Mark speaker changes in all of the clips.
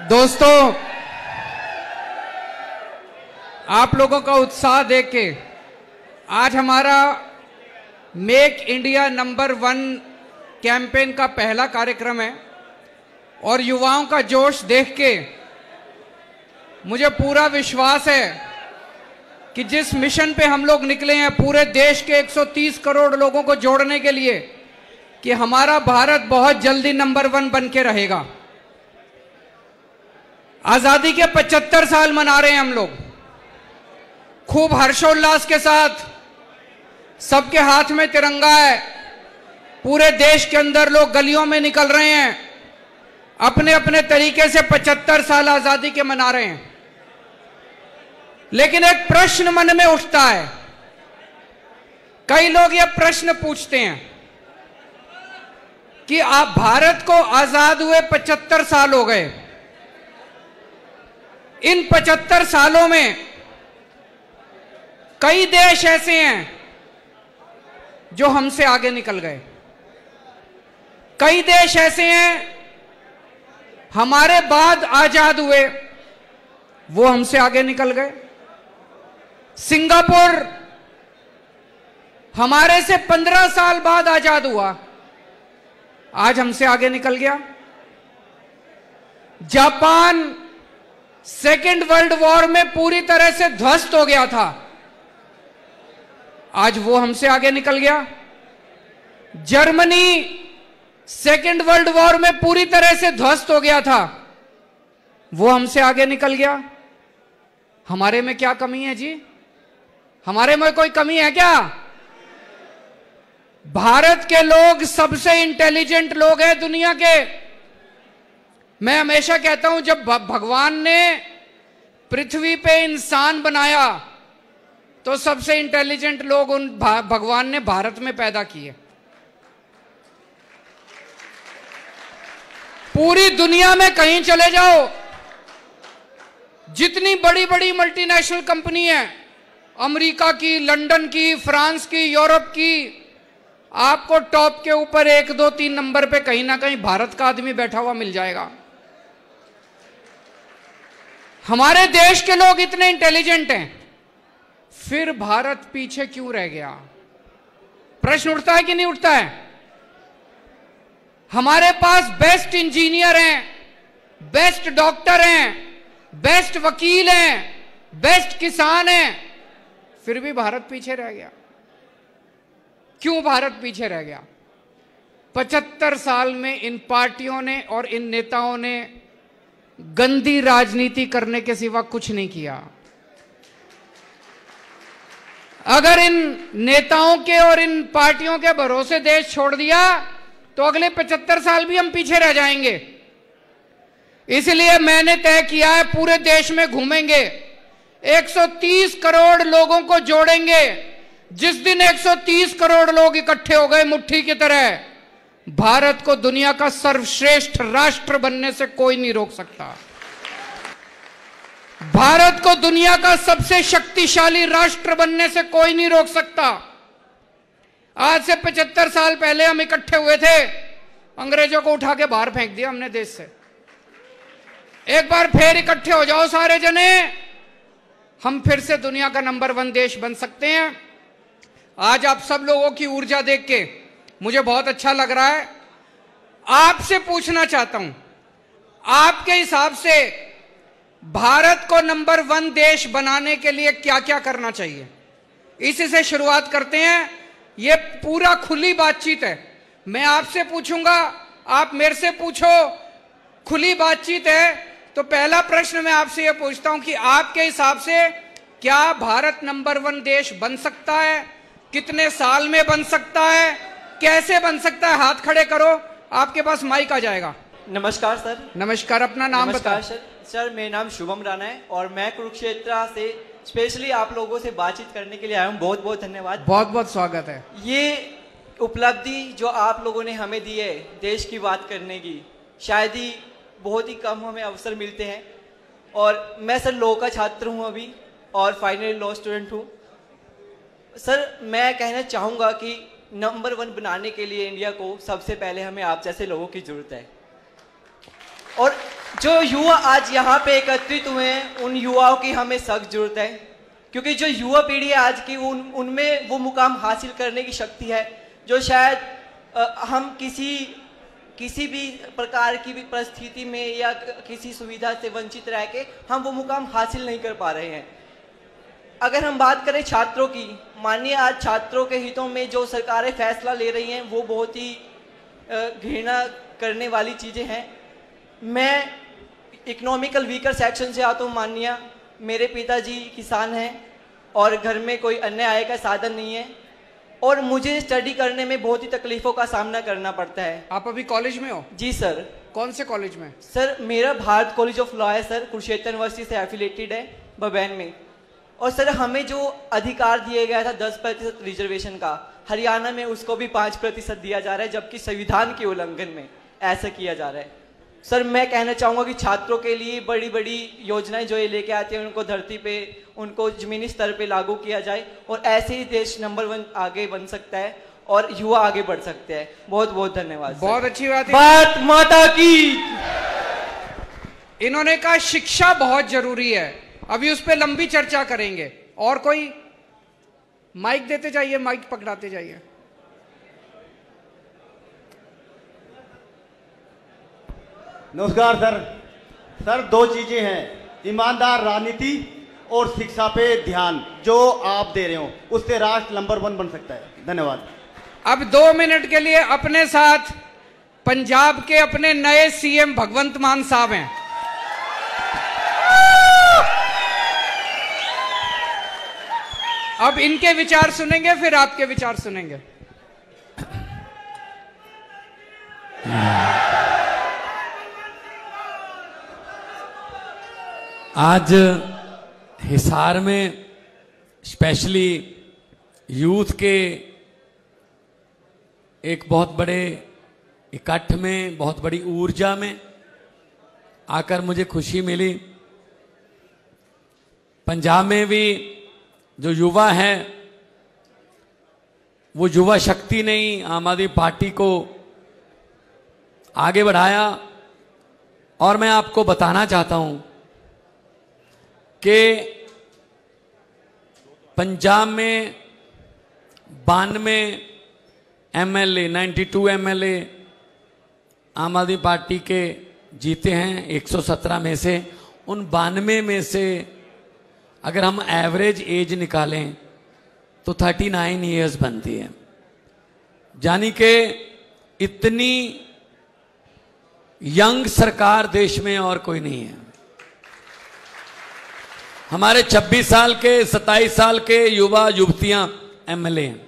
Speaker 1: दोस्तों, आप लोगों का उत्साह देख के आज हमारा मेक इंडिया नंबर 1 कैंपेन का पहला कार्यक्रम है और युवाओं का जोश देख के मुझे पूरा विश्वास है कि जिस मिशन पे हम लोग निकले हैं पूरे देश के 130 करोड़ लोगों को जोड़ने के लिए, कि हमारा भारत बहुत जल्दी नंबर 1 बन के रहेगा। आजादी के 75 साल मना रहे हैं हम लोग खूब हर्षोल्लास के साथ। सबके हाथ में तिरंगा है, पूरे देश के अंदर लोग गलियों में निकल रहे हैं, अपने अपने तरीके से 75 साल आजादी के मना रहे हैं। लेकिन एक प्रश्न मन में उठता है, कई लोग ये प्रश्न पूछते हैं कि आप भारत को आजाद हुए 75 साल हो गए, इन 75 सालों में कई देश ऐसे हैं जो हमसे आगे निकल गए, कई देश ऐसे हैं हमारे बाद आजाद हुए वो हमसे आगे निकल गए। सिंगापुर हमारे से 15 साल बाद आजाद हुआ, आज हमसे आगे निकल गया। जापान सेकेंड वर्ल्ड वॉर में पूरी तरह से ध्वस्त हो गया था, आज वो हमसे आगे निकल गया। जर्मनी सेकेंड वर्ल्ड वॉर में पूरी तरह से ध्वस्त हो गया था, वो हमसे आगे निकल गया। हमारे में क्या कमी है जी? हमारे में कोई कमी है क्या? भारत के लोग सबसे इंटेलिजेंट लोग हैं दुनिया के। मैं हमेशा कहता हूं, जब भगवान ने पृथ्वी पे इंसान बनाया तो सबसे इंटेलिजेंट लोग उन भगवान ने भारत में पैदा किए। पूरी दुनिया में कहीं चले जाओ, जितनी बड़ी बड़ी मल्टीनेशनल कंपनी है, अमेरिका की, लंदन की, फ्रांस की, यूरोप की, आपको टॉप के ऊपर 1, 2, 3 नंबर पे कहीं ना कहीं भारत का आदमी बैठा हुआ मिल जाएगा। हमारे देश के लोग इतने इंटेलिजेंट हैं, फिर भारत पीछे क्यों रह गया? प्रश्न उठता है कि नहीं उठता है? हमारे पास बेस्ट इंजीनियर हैं, बेस्ट डॉक्टर हैं, बेस्ट वकील हैं, बेस्ट किसान हैं, फिर भी भारत पीछे रह गया। क्यों भारत पीछे रह गया? 75 साल में इन पार्टियों ने और इन नेताओं ने गंदी राजनीति करने के सिवा कुछ नहीं किया। अगर इन नेताओं के और इन पार्टियों के भरोसे देश छोड़ दिया तो अगले 75 साल भी हम पीछे रह जाएंगे। इसलिए मैंने तय किया है, पूरे देश में घूमेंगे, 130 करोड़ लोगों को जोड़ेंगे। जिस दिन 130 करोड़ लोग इकट्ठे हो गए मुट्ठी की तरह, भारत को दुनिया का सर्वश्रेष्ठ राष्ट्र बनने से कोई नहीं रोक सकता। भारत को दुनिया का सबसे शक्तिशाली राष्ट्र बनने से कोई नहीं रोक सकता। आज से 75 साल पहले हम इकट्ठे हुए थे, अंग्रेजों को उठा के बाहर फेंक दिया हमने देश से। एक बार फिर इकट्ठे हो जाओ सारे जने, हम फिर से दुनिया का नंबर 1 देश बन सकते हैं। आज आप सब लोगों की ऊर्जा देख के मुझे बहुत अच्छा लग रहा है। आपसे पूछना चाहता हूं, आपके हिसाब से भारत को नंबर 1 देश बनाने के लिए क्या क्या करना चाहिए? इसी से शुरुआत करते हैं। ये पूरा खुली बातचीत है, मैं आपसे पूछूंगा, आप मेरे से पूछो, खुली बातचीत है। तो पहला प्रश्न मैं आपसे यह पूछता हूं कि आपके हिसाब से क्या भारत नंबर 1 देश बन सकता है? कितने साल में बन सकता है? कैसे बन सकता है? हाथ खड़े करो, आपके पास माइक आ जाएगा।
Speaker 2: नमस्कार सर।
Speaker 1: नमस्कार, अपना नाम बताओ।
Speaker 2: सर मेरा नाम शुभम राणा है और मैं कुरुक्षेत्र से स्पेशली आप लोगों से बातचीत करने के लिए आया हूँ। बहुत बहुत धन्यवाद, बहुत बहुत स्वागत है। ये उपलब्धि जो आप लोगों ने हमें दी है देश की बात करने की, शायद ही बहुत ही कम हमें अवसर मिलते हैं। और मैं सर लॉ का छात्र हूँ अभी और फाइनल लॉ स्टूडेंट हूँ। सर मैं कहना चाहूँगा कि नंबर 1 बनाने के लिए इंडिया को सबसे पहले हमें आप जैसे लोगों की जरूरत है। और जो युवा आज यहाँ पे एकत्रित हुए हैं, उन युवाओं की हमें सख्त जरूरत है, क्योंकि जो युवा पीढ़ी है आज की, उनमें वो मुकाम हासिल करने की शक्ति है जो शायद हम किसी भी प्रकार की भी परिस्थिति में या किसी सुविधा से वंचित रह के हम वो मुकाम हासिल नहीं कर पा रहे हैं। अगर हम बात करें छात्रों की, मानिए आज छात्रों के हितों में जो सरकारें फैसला ले रही हैं वो बहुत ही घृणा करने वाली चीज़ें हैं। मैं इकोनॉमिकल वीकर सेक्शन से आता हूँ। मानिए मेरे पिताजी किसान हैं और घर में कोई अन्य आय का साधन नहीं है और मुझे स्टडी करने में बहुत ही तकलीफों का सामना करना पड़ता है।
Speaker 1: आप अभी कॉलेज में हो? जी सर।
Speaker 2: कौन से कॉलेज में? सर मेरा भारत कॉलेज ऑफ लॉ है सर, कुरुक्षेत्र यूनिवर्सिटी से एफिलेटेड है बबैन में। और सर हमें जो अधिकार दिया गया था 10% रिजर्वेशन का, हरियाणा में उसको भी 5% दिया जा रहा है, जबकि संविधान के उल्लंघन में ऐसा किया जा रहा है। सर मैं कहना चाहूँगा कि छात्रों के लिए बड़ी बड़ी योजनाएं जो ये लेके आते हैं उनको धरती पे, उनको जमीनी स्तर पे लागू किया जाए और ऐसे ही देश नंबर 1 आगे बन सकता है और युवा आगे बढ़ सकते हैं। बहुत बहुत धन्यवाद।
Speaker 1: बहुत अच्छी बात है।
Speaker 2: भारत माता की।
Speaker 1: इन्होंने कहा शिक्षा बहुत जरूरी है, अभी उस पर लंबी चर्चा करेंगे। और कोई? माइक देते जाइए, माइक पकड़ाते जाइए।
Speaker 3: नमस्कार सर। सर 2 चीजें हैं, ईमानदार राजनीति और शिक्षा पे ध्यान जो आप दे रहे हो, उससे राष्ट्र नंबर 1 बन सकता है। धन्यवाद।
Speaker 1: अब 2 मिनट के लिए अपने साथ पंजाब के अपने नए सीएम भगवंत मान साहब हैं। अब इनके विचार सुनेंगे, फिर आपके विचार सुनेंगे।
Speaker 4: आज हिसार में स्पेशली यूथ के एक बहुत बड़े इकट्ठ में, बहुत बड़ी ऊर्जा में आकर मुझे खुशी मिली। पंजाब में भी जो युवा है वो युवा शक्ति ने ही आम आदमी पार्टी को आगे बढ़ाया। और मैं आपको बताना चाहता हूं कि पंजाब में 92 एमएलए, 92 एमएलए आम आदमी पार्टी के जीते हैं 117 में से। उन 92 में से अगर हम एवरेज एज निकालें तो 39 इयर्स बनती है। यानी कि इतनी यंग सरकार देश में और कोई नहीं है। हमारे 26 साल के, 27 साल के युवा युवतियां एमएलए हैं,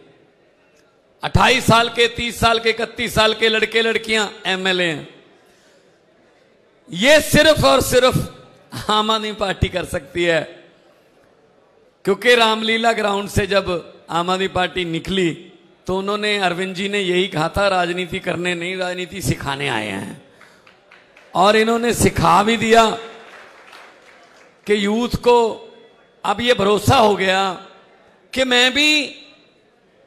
Speaker 4: 28 साल के, 30 साल के, 31 साल के लड़के लड़कियां एमएलए हैं। ये सिर्फ और सिर्फ आम आदमी पार्टी कर सकती है, क्योंकि रामलीला ग्राउंड से जब आम आदमी पार्टी निकली तो उन्होंने, अरविंद जी ने यही कहा था, राजनीति करने नहीं, राजनीति सिखाने आए हैं। और इन्होंने सिखा भी दिया कि यूथ को अब ये भरोसा हो गया कि मैं भी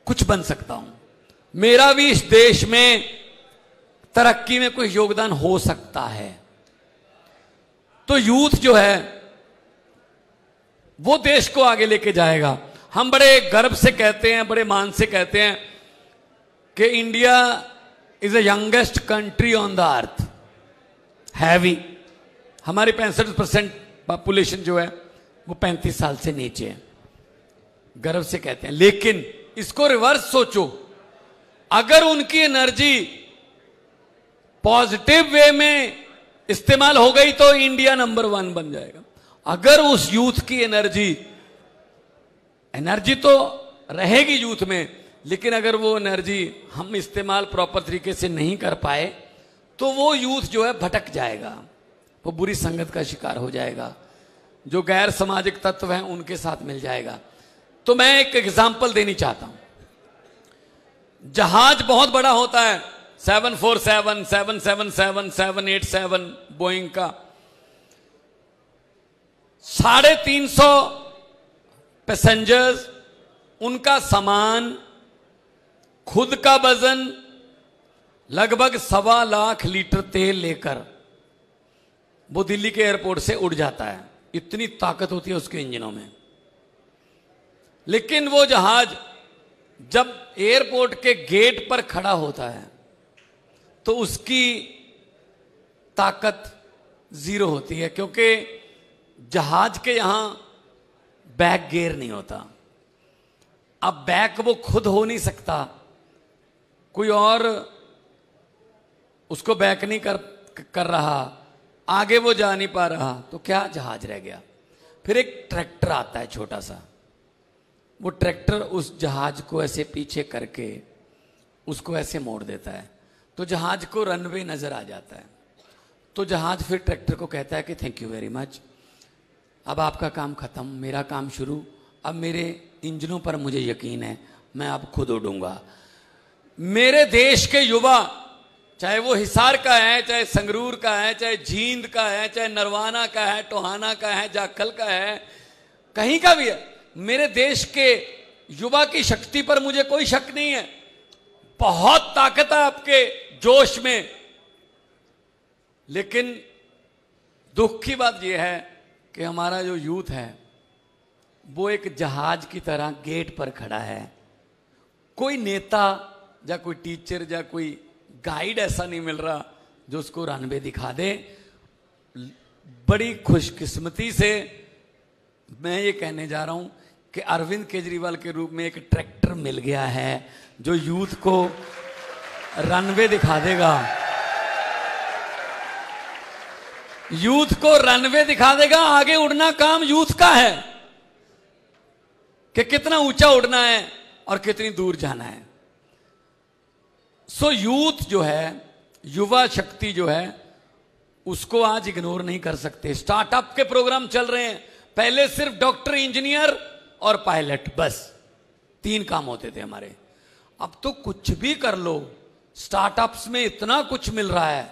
Speaker 4: कुछ बन सकता हूं, मेरा भी इस देश में तरक्की में कोई योगदान हो सकता है। तो यूथ जो है वो देश को आगे लेके जाएगा। हम बड़े गर्व से कहते हैं, बड़े मान से कहते हैं कि India is the youngest country on the earth. है भी, हमारी 65% पॉपुलेशन जो है वो 35 साल से नीचे है, गर्व से कहते हैं। लेकिन इसको रिवर्स सोचो, अगर उनकी एनर्जी पॉजिटिव वे में इस्तेमाल हो गई तो इंडिया नंबर 1 बन जाएगा। अगर उस यूथ की एनर्जी तो रहेगी यूथ में, लेकिन अगर वो एनर्जी हम इस्तेमाल प्रॉपर तरीके से नहीं कर पाए तो वो यूथ जो है भटक जाएगा, वो बुरी संगत का शिकार हो जाएगा, जो गैर सामाजिक तत्व हैं उनके साथ मिल जाएगा। तो मैं एक एग्जांपल देनी चाहता हूं। जहाज बहुत बड़ा होता है, 747, 777, 787 बोइंग का, 350 पैसेंजर्स, उनका सामान, खुद का वजन, लगभग 1.25 लाख लीटर तेल लेकर वो दिल्ली के एयरपोर्ट से उड़ जाता है, इतनी ताकत होती है उसके इंजनों में। लेकिन वो जहाज जब एयरपोर्ट के गेट पर खड़ा होता है तो उसकी ताकत जीरो होती है, क्योंकि जहाज के यहां बैक गियर नहीं होता। अब बैक वो खुद हो नहीं सकता, कोई और उसको बैक नहीं कर रहा, आगे वो जा नहीं पा रहा, तो क्या जहाज रह गया। फिर एक ट्रैक्टर आता है छोटा सा, वो ट्रैक्टर उस जहाज को ऐसे पीछे करके उसको ऐसे मोड़ देता है, तो जहाज को रनवे नजर आ जाता है। तो जहाज फिर ट्रैक्टर को कहता है कि थैंक यू वेरी मच, अब आपका काम खत्म, मेरा काम शुरू। अब मेरे इंजनों पर मुझे यकीन है, मैं अब खुद उड़ूंगा। मेरे देश के युवा, चाहे वो हिसार का है, चाहे संगरूर का है, चाहे जींद का है, चाहे नरवाना का है, टोहाना का है, जाखल का है, कहीं का भी है, मेरे देश के युवा की शक्ति पर मुझे कोई शक नहीं है। बहुत ताकत है आपके जोश में। लेकिन दुख की बात यह है कि हमारा जो यूथ है वो एक जहाज की तरह गेट पर खड़ा है। कोई नेता या कोई टीचर या कोई गाइड ऐसा नहीं मिल रहा जो उसको रनवे दिखा दे। बड़ी खुशकिस्मती से मैं ये कहने जा रहा हूं कि अरविंद केजरीवाल के रूप में एक ट्रैक्टर मिल गया है जो यूथ को रनवे दिखा देगा, यूथ को रनवे दिखा देगा। आगे उड़ना काम यूथ का है कि कितना ऊंचा उड़ना है और कितनी दूर जाना है। सो यूथ जो है, युवा शक्ति जो है, उसको आज इग्नोर नहीं कर सकते। स्टार्टअप के प्रोग्राम चल रहे हैं। पहले सिर्फ डॉक्टर, इंजीनियर और पायलट, बस 3 काम होते थे हमारे। अब तो कुछ भी कर लो, स्टार्टअप्स में इतना कुछ मिल रहा है।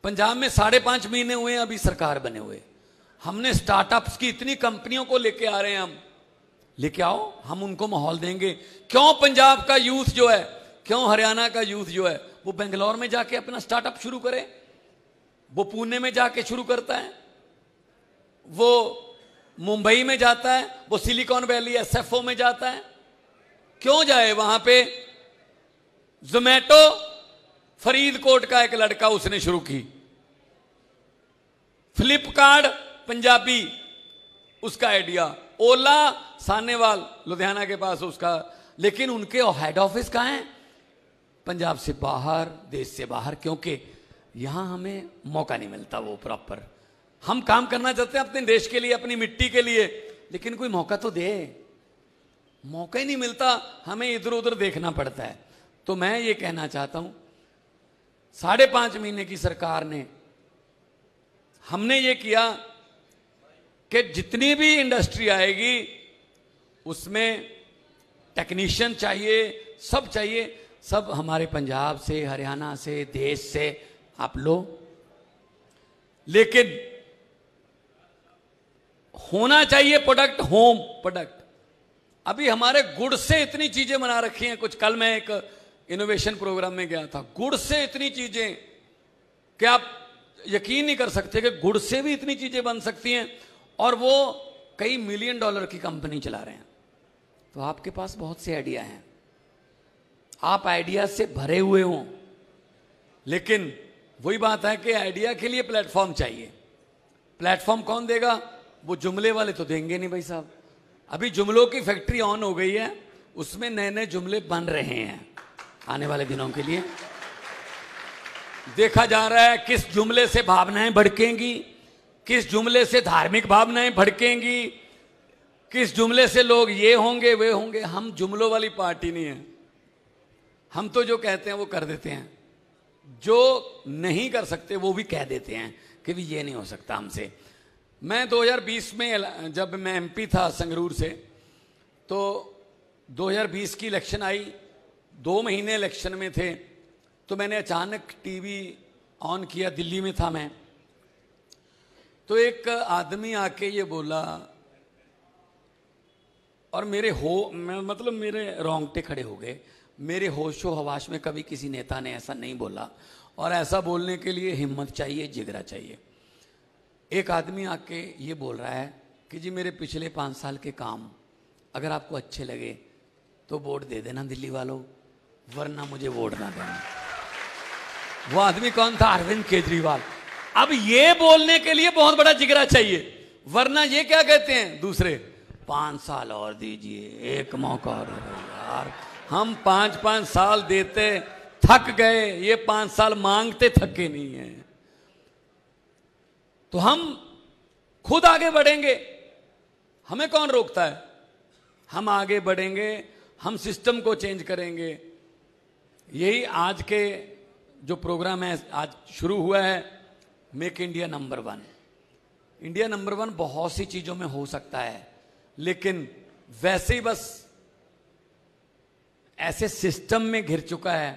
Speaker 4: पंजाब में 5.5 महीने हुए हैं अभी सरकार बने हुए, हमने स्टार्टअप्स की इतनी कंपनियों को लेके आ रहे हैं। हम लेके आओ, हम उनको माहौल देंगे। क्यों पंजाब का यूथ जो है, क्यों हरियाणा का यूथ जो है, वो बेंगलोर में जाके अपना स्टार्टअप शुरू करे, वो पुणे में जाके शुरू करता है, वो मुंबई में जाता है, वो सिलिकॉन वैली एसएफओ में जाता है। क्यों जाए वहां पे? जोमैटो फरीदकोट का एक लड़का उसने शुरू की, फ्लिपकार्ट पंजाबी उसका आइडिया, ओला सानेवाल लुधियाना के पास उसका। लेकिन उनके हेड ऑफिस कहां है? पंजाब से बाहर, देश से बाहर, क्योंकि यहां हमें मौका नहीं मिलता वो प्रॉपर। हम काम करना चाहते हैं अपने देश के लिए, अपनी मिट्टी के लिए, लेकिन कोई मौका तो दे। मौका ही नहीं मिलता, हमें इधर उधर देखना पड़ता है। तो मैं ये कहना चाहता हूं, 5.5 महीने की सरकार ने, हमने ये किया कि जितनी भी इंडस्ट्री आएगी उसमें टेक्नीशियन चाहिए, सब चाहिए, सब हमारे पंजाब से, हरियाणा से, देश से आप लो। लेकिन होना चाहिए प्रोडक्ट, होम प्रोडक्ट। अभी हमारे गुड़ से इतनी चीजें बना रखी हैं। कुछ कल मैं एक इनोवेशन प्रोग्राम में गया था, गुड़ से इतनी चीजें कि आप यकीन नहीं कर सकते कि गुड़ से भी इतनी चीजें बन सकती हैं, और वो कई $1 मिलियन की कंपनी चला रहे हैं। तो आपके पास बहुत से आइडिया हैं, आप आइडिया से भरे हुए हों, लेकिन वही बात है कि आइडिया के लिए प्लेटफॉर्म चाहिए। प्लेटफॉर्म कौन देगा? वो जुमले वाले तो देंगे नहीं भाई साहब। अभी जुमलों की फैक्ट्री ऑन हो गई है, उसमें नए नए जुमले बन रहे हैं आने वाले दिनों के लिए। देखा जा रहा है किस जुमले से भावनाएं भड़केंगी, किस जुमले से धार्मिक भावनाएं भड़केंगी, किस जुमले से लोग ये होंगे वे होंगे। हम जुमलों वाली पार्टी नहीं है। हम तो जो कहते हैं वो कर देते हैं, जो नहीं कर सकते वो भी कह देते हैं कि भी ये नहीं हो सकता हमसे। मैं 2020 में जब मैं एमपी था संगरूर से, तो 2020 की इलेक्शन आई, 2 महीने इलेक्शन में थे, तो मैंने अचानक टीवी ऑन किया, दिल्ली में था मैं, तो एक आदमी आके ये बोला, और मेरे रोंगटे खड़े हो गए। मेरे होशो हवास में कभी किसी नेता ने ऐसा नहीं बोला, और ऐसा बोलने के लिए हिम्मत चाहिए, जिगरा चाहिए। एक आदमी आके ये बोल रहा है कि जी मेरे पिछले 5 साल के काम अगर आपको अच्छे लगे तो वोट दे देना दिल्ली वालों, वरना मुझे वोट ना देना। वो आदमी कौन था? अरविंद केजरीवाल। अब ये बोलने के लिए बहुत बड़ा जिगरा चाहिए, वरना ये क्या कहते हैं दूसरे, 5 साल और दीजिए, एक मौका और यार। हम 5-5 साल देते थक गए, ये 5 साल मांगते थके नहीं है। तो हम खुद आगे बढ़ेंगे, हमें कौन रोकता है? हम आगे बढ़ेंगे, हम सिस्टम को चेंज करेंगे। यही आज के जो प्रोग्राम है, आज शुरू हुआ है make India number 1। India number 1 बहुत सी चीजों में हो सकता है, लेकिन वैसे ही बस ऐसे सिस्टम में घिर चुका है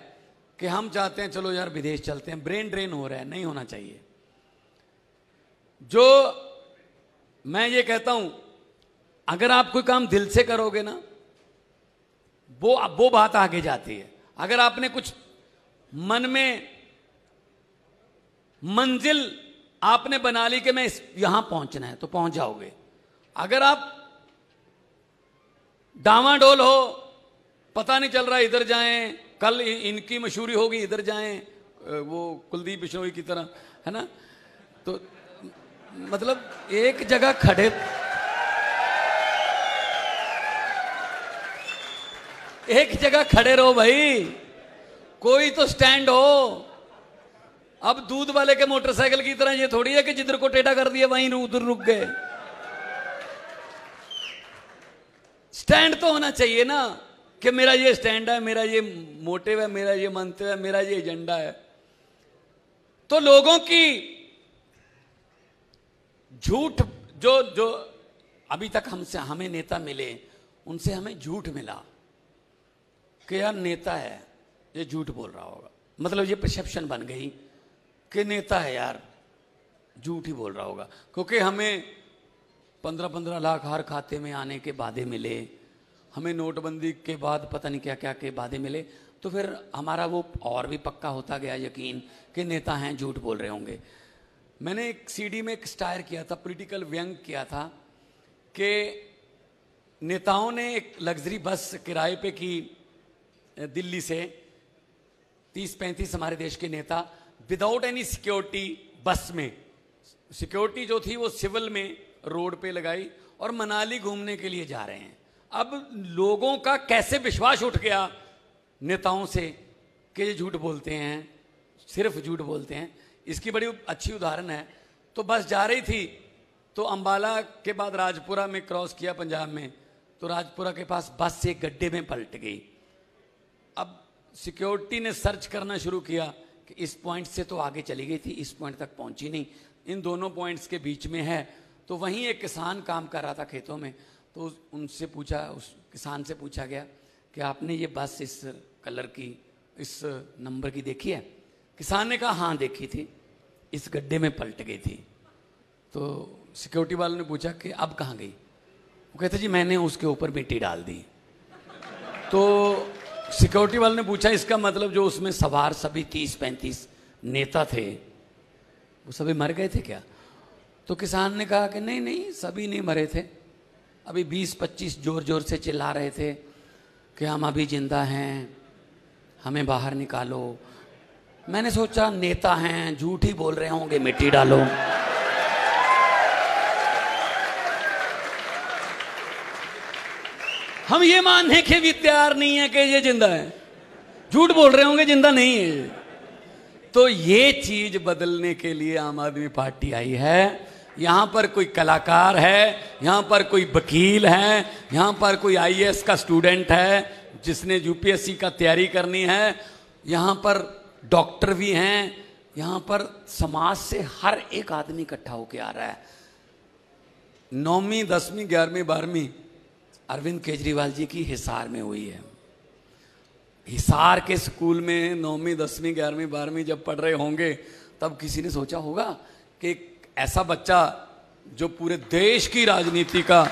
Speaker 4: कि हम चाहते हैं चलो यार विदेश चलते हैं, ब्रेन ड्रेन हो रहा है, नहीं होना चाहिए। जो मैं ये कहता हूं, अगर आप कोई काम दिल से करोगे ना, वो बात आगे जाती है। अगर आपने कुछ मन में मंजिल आपने बना ली कि मैं यहां पहुंचना है, तो पहुंच जाओगे। अगर आप डावाडोल हो, पता नहीं चल रहा इधर जाएं, कल इनकी मशहूरी होगी इधर जाएं, वो कुलदीप बिश्नोई की तरह, है ना, तो मतलब एक जगह खड़े रहो भाई, कोई तो स्टैंड हो। अब दूध वाले के मोटरसाइकिल की तरह ये थोड़ी है कि जिधर को टेढ़ा कर दिया वहीं उधर रुक गए। स्टैंड तो होना चाहिए ना, कि मेरा ये स्टैंड है, मेरा ये मोटिव है, मेरा ये मंतव्य है, मेरा ये एजेंडा है। तो लोगों की झूठ जो अभी तक हमें नेता मिले, उनसे हमें झूठ मिला कि यार नेता है, ये झूठ बोल रहा होगा। मतलब ये परसेप्शन बन गई कि नेता है यार, झूठ ही बोल रहा होगा। क्योंकि हमें 15-15 लाख हर खाते में आने के वादे मिले, हमें नोटबंदी के बाद पता नहीं क्या क्या के वादे मिले, तो फिर हमारा वो और भी पक्का होता गया यकीन कि नेता हैं, झूठ बोल रहे होंगे। मैंने एक सीडी में एक स्टायर किया था, पॉलिटिकल व्यंग किया था कि नेताओं ने एक लग्जरी बस किराए पे की दिल्ली से, 30-35 हमारे देश के नेता विदाउट एनी सिक्योरिटी बस में, सिक्योरिटी जो थी वो सिविल में रोड पे लगाई और मनाली घूमने के लिए जा रहे हैं। अब लोगों का कैसे विश्वास उठ गया नेताओं से कि ये झूठ बोलते हैं, सिर्फ झूठ बोलते हैं। इसकी बड़ी अच्छी उदाहरण है, तो बस जा रही थी, तो अंबाला के बाद राजपुरा में क्रॉस किया पंजाब में, तो राजपुरा के पास बस एक गड्ढे में पलट गई। अब सिक्योरिटी ने सर्च करना शुरू किया कि इस पॉइंट से तो आगे चली गई थी, इस पॉइंट तक पहुंची नहीं, इन दोनों पॉइंट्स के बीच में है। तो वहीं एक किसान काम कर रहा था खेतों में, तो उनसे पूछा, उस किसान से पूछा गया कि आपने ये बस इस कलर की, इस नंबर की देखी है? किसान ने कहा हाँ देखी थी, इस गड्ढे में पलट गई थी। तो सिक्योरिटी वालों ने पूछा कि अब कहाँ गई? वो कहते जी मैंने उसके ऊपर मिट्टी डाल दी। तो सिक्योरिटी वालों ने पूछा इसका मतलब जो उसमें सवार सभी 30-35 नेता थे वो सभी मर गए थे क्या? तो किसान ने कहा कि नहीं नहीं, सभी नहीं मरे थे, अभी 20-25 जोर जोर से चिल्ला रहे थे कि हम अभी जिंदा हैं, हमें बाहर निकालो। मैंने सोचा नेता हैं, झूठ ही बोल रहे होंगे, मिट्टी डालो। हम ये मानने के भी तैयार नहीं है कि ये जिंदा है, झूठ बोल रहे होंगे, जिंदा नहीं है। तो ये चीज बदलने के लिए आम आदमी पार्टी आई है। यहां पर कोई कलाकार है, यहां पर कोई वकील है, यहां पर कोई आईएएस का स्टूडेंट है जिसने यूपीएससी का तैयारी करनी है, यहां पर डॉक्टर भी हैं, यहां पर समाज से हर एक आदमी इकट्ठा होकर आ रहा है। 9वीं 10वीं 11वीं 12वीं अरविंद केजरीवाल जी की हिसार में हुई है। हिसार के स्कूल में 9वीं 10वीं 11वीं 12वीं जब पढ़ रहे होंगे तब किसी ने सोचा होगा कि ऐसा बच्चा जो पूरे देश की राजनीति का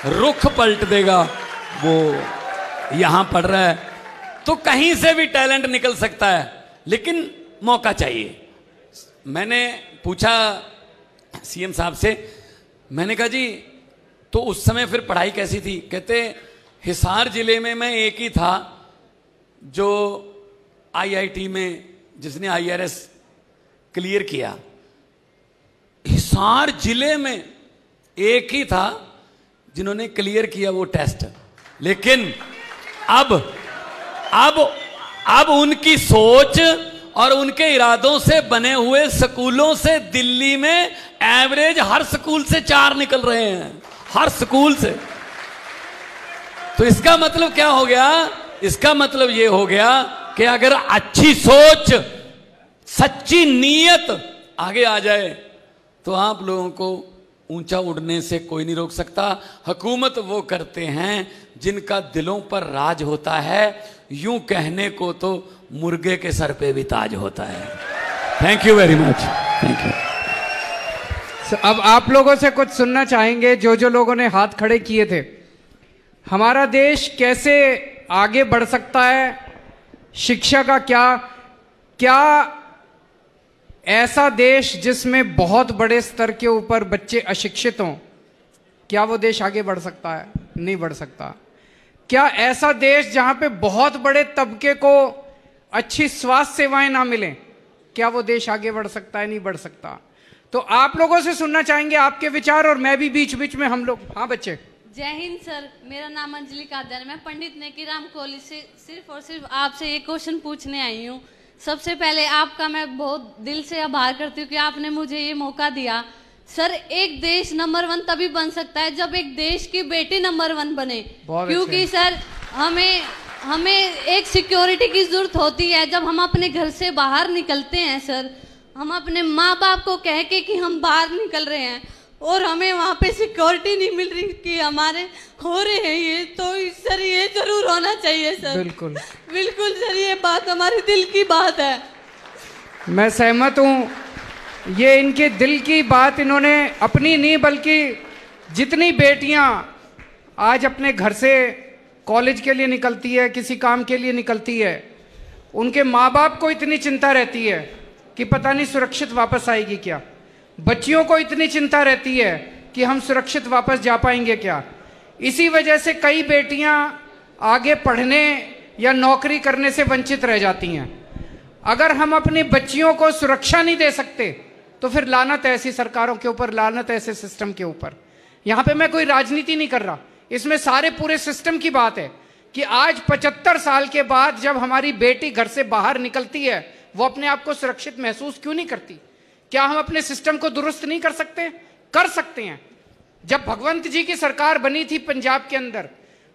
Speaker 4: रुख पलट देगा वो यहां पढ़ रहा है। तो कहीं से भी टैलेंट निकल सकता है, लेकिन मौका चाहिए। मैंने पूछा सीएम साहब से। मैंने कहा जी तो उस समय फिर पढ़ाई कैसी थी? कहते हिसार जिले में मैं एक ही था जो आईआईटी में जिसने आईआरएस क्लियर किया। हिसार जिले में एक ही था जिन्होंने क्लियर किया वो टेस्ट। लेकिन अब उनकी सोच और उनके इरादों से बने हुए स्कूलों से दिल्ली में एवरेज हर स्कूल से 4 निकल रहे हैं, हर स्कूल से। तो इसका मतलब क्या हो गया? इसका मतलब यह हो गया कि अगर अच्छी सोच, सच्ची नीयत आगे आ जाए तो आप लोगों को ऊंचा उड़ने से कोई नहीं रोक सकता। हुकूमत वो करते हैं जिनका दिलों पर राज होता है। यूं कहने को तो मुर्गे के सर पे भी ताज होता है। Thank you very much. Thank you.
Speaker 1: अब आप लोगों से कुछ सुनना चाहेंगे, जो लोगों ने हाथ खड़े किए थे। हमारा देश कैसे आगे बढ़ सकता है, शिक्षा का क्या ऐसा देश जिसमें बहुत बड़े स्तर के ऊपर बच्चे अशिक्षित हों, क्या वो देश आगे बढ़ सकता है? नहीं बढ़ सकता। क्या ऐसा देश जहां पे बहुत बड़े तबके को अच्छी स्वास्थ्य सेवाएं ना मिलें, क्या वो देश आगे बढ़ सकता है? नहीं बढ़ सकता। तो आप लोगों से सुनना चाहेंगे आपके विचार, और मैं भी बीच बीच में हम लोग। हाँ बच्चे।
Speaker 5: जय हिंद सर, मेरा नाम अंजलि कादर है। मैं पंडित नेकीराम कॉलेज से सिर्फ और सिर्फ आपसे एक क्वेश्चन पूछने आई हूँ। सबसे पहले आपका मैं बहुत दिल से आभार करती हूँ कि आपने मुझे ये मौका दिया। सर, एक देश नंबर 1 तभी बन सकता है जब एक देश की बेटी नंबर 1 बने। क्योंकि सर हमें एक सिक्योरिटी की जरूरत होती है जब हम अपने घर से बाहर निकलते हैं। सर, हम अपने माँ बाप को कह के कि हम बाहर निकल रहे हैं और हमें वहाँ पे सिक्योरिटी नहीं मिल रही कि हमारे हो रहे हैं ये, तो सर ये जरूर होना चाहिए सर।
Speaker 1: बिल्कुल
Speaker 5: बिल्कुल सर, ये बात हमारे दिल की बात है।
Speaker 1: मैं सहमत हूँ। ये इनके दिल की बात इन्होंने अपनी नहीं, बल्कि जितनी बेटियाँ आज अपने घर से कॉलेज के लिए निकलती है, किसी काम के लिए निकलती है, उनके माँ बाप को इतनी चिंता रहती है कि पता नहीं सुरक्षित वापस आएगी क्या। बच्चियों को इतनी चिंता रहती है कि हम सुरक्षित वापस जा पाएंगे क्या। इसी वजह से कई बेटियां आगे पढ़ने या नौकरी करने से वंचित रह जाती हैं। अगर हम अपनी बच्चियों को सुरक्षा नहीं दे सकते तो फिर लानत है ऐसी सरकारों के ऊपर, लानत है ऐसे सिस्टम के ऊपर। यहां पे मैं कोई राजनीति नहीं कर रहा, इसमें सारे पूरे सिस्टम की बात है कि आज 75 साल के बाद जब हमारी बेटी घर से बाहर निकलती है, वो अपने आप को सुरक्षित महसूस क्यों नहीं करती? क्या हम अपने सिस्टम को दुरुस्त नहीं कर सकते? कर सकते हैं। जब भगवंत जी की सरकार बनी थी पंजाब के अंदर,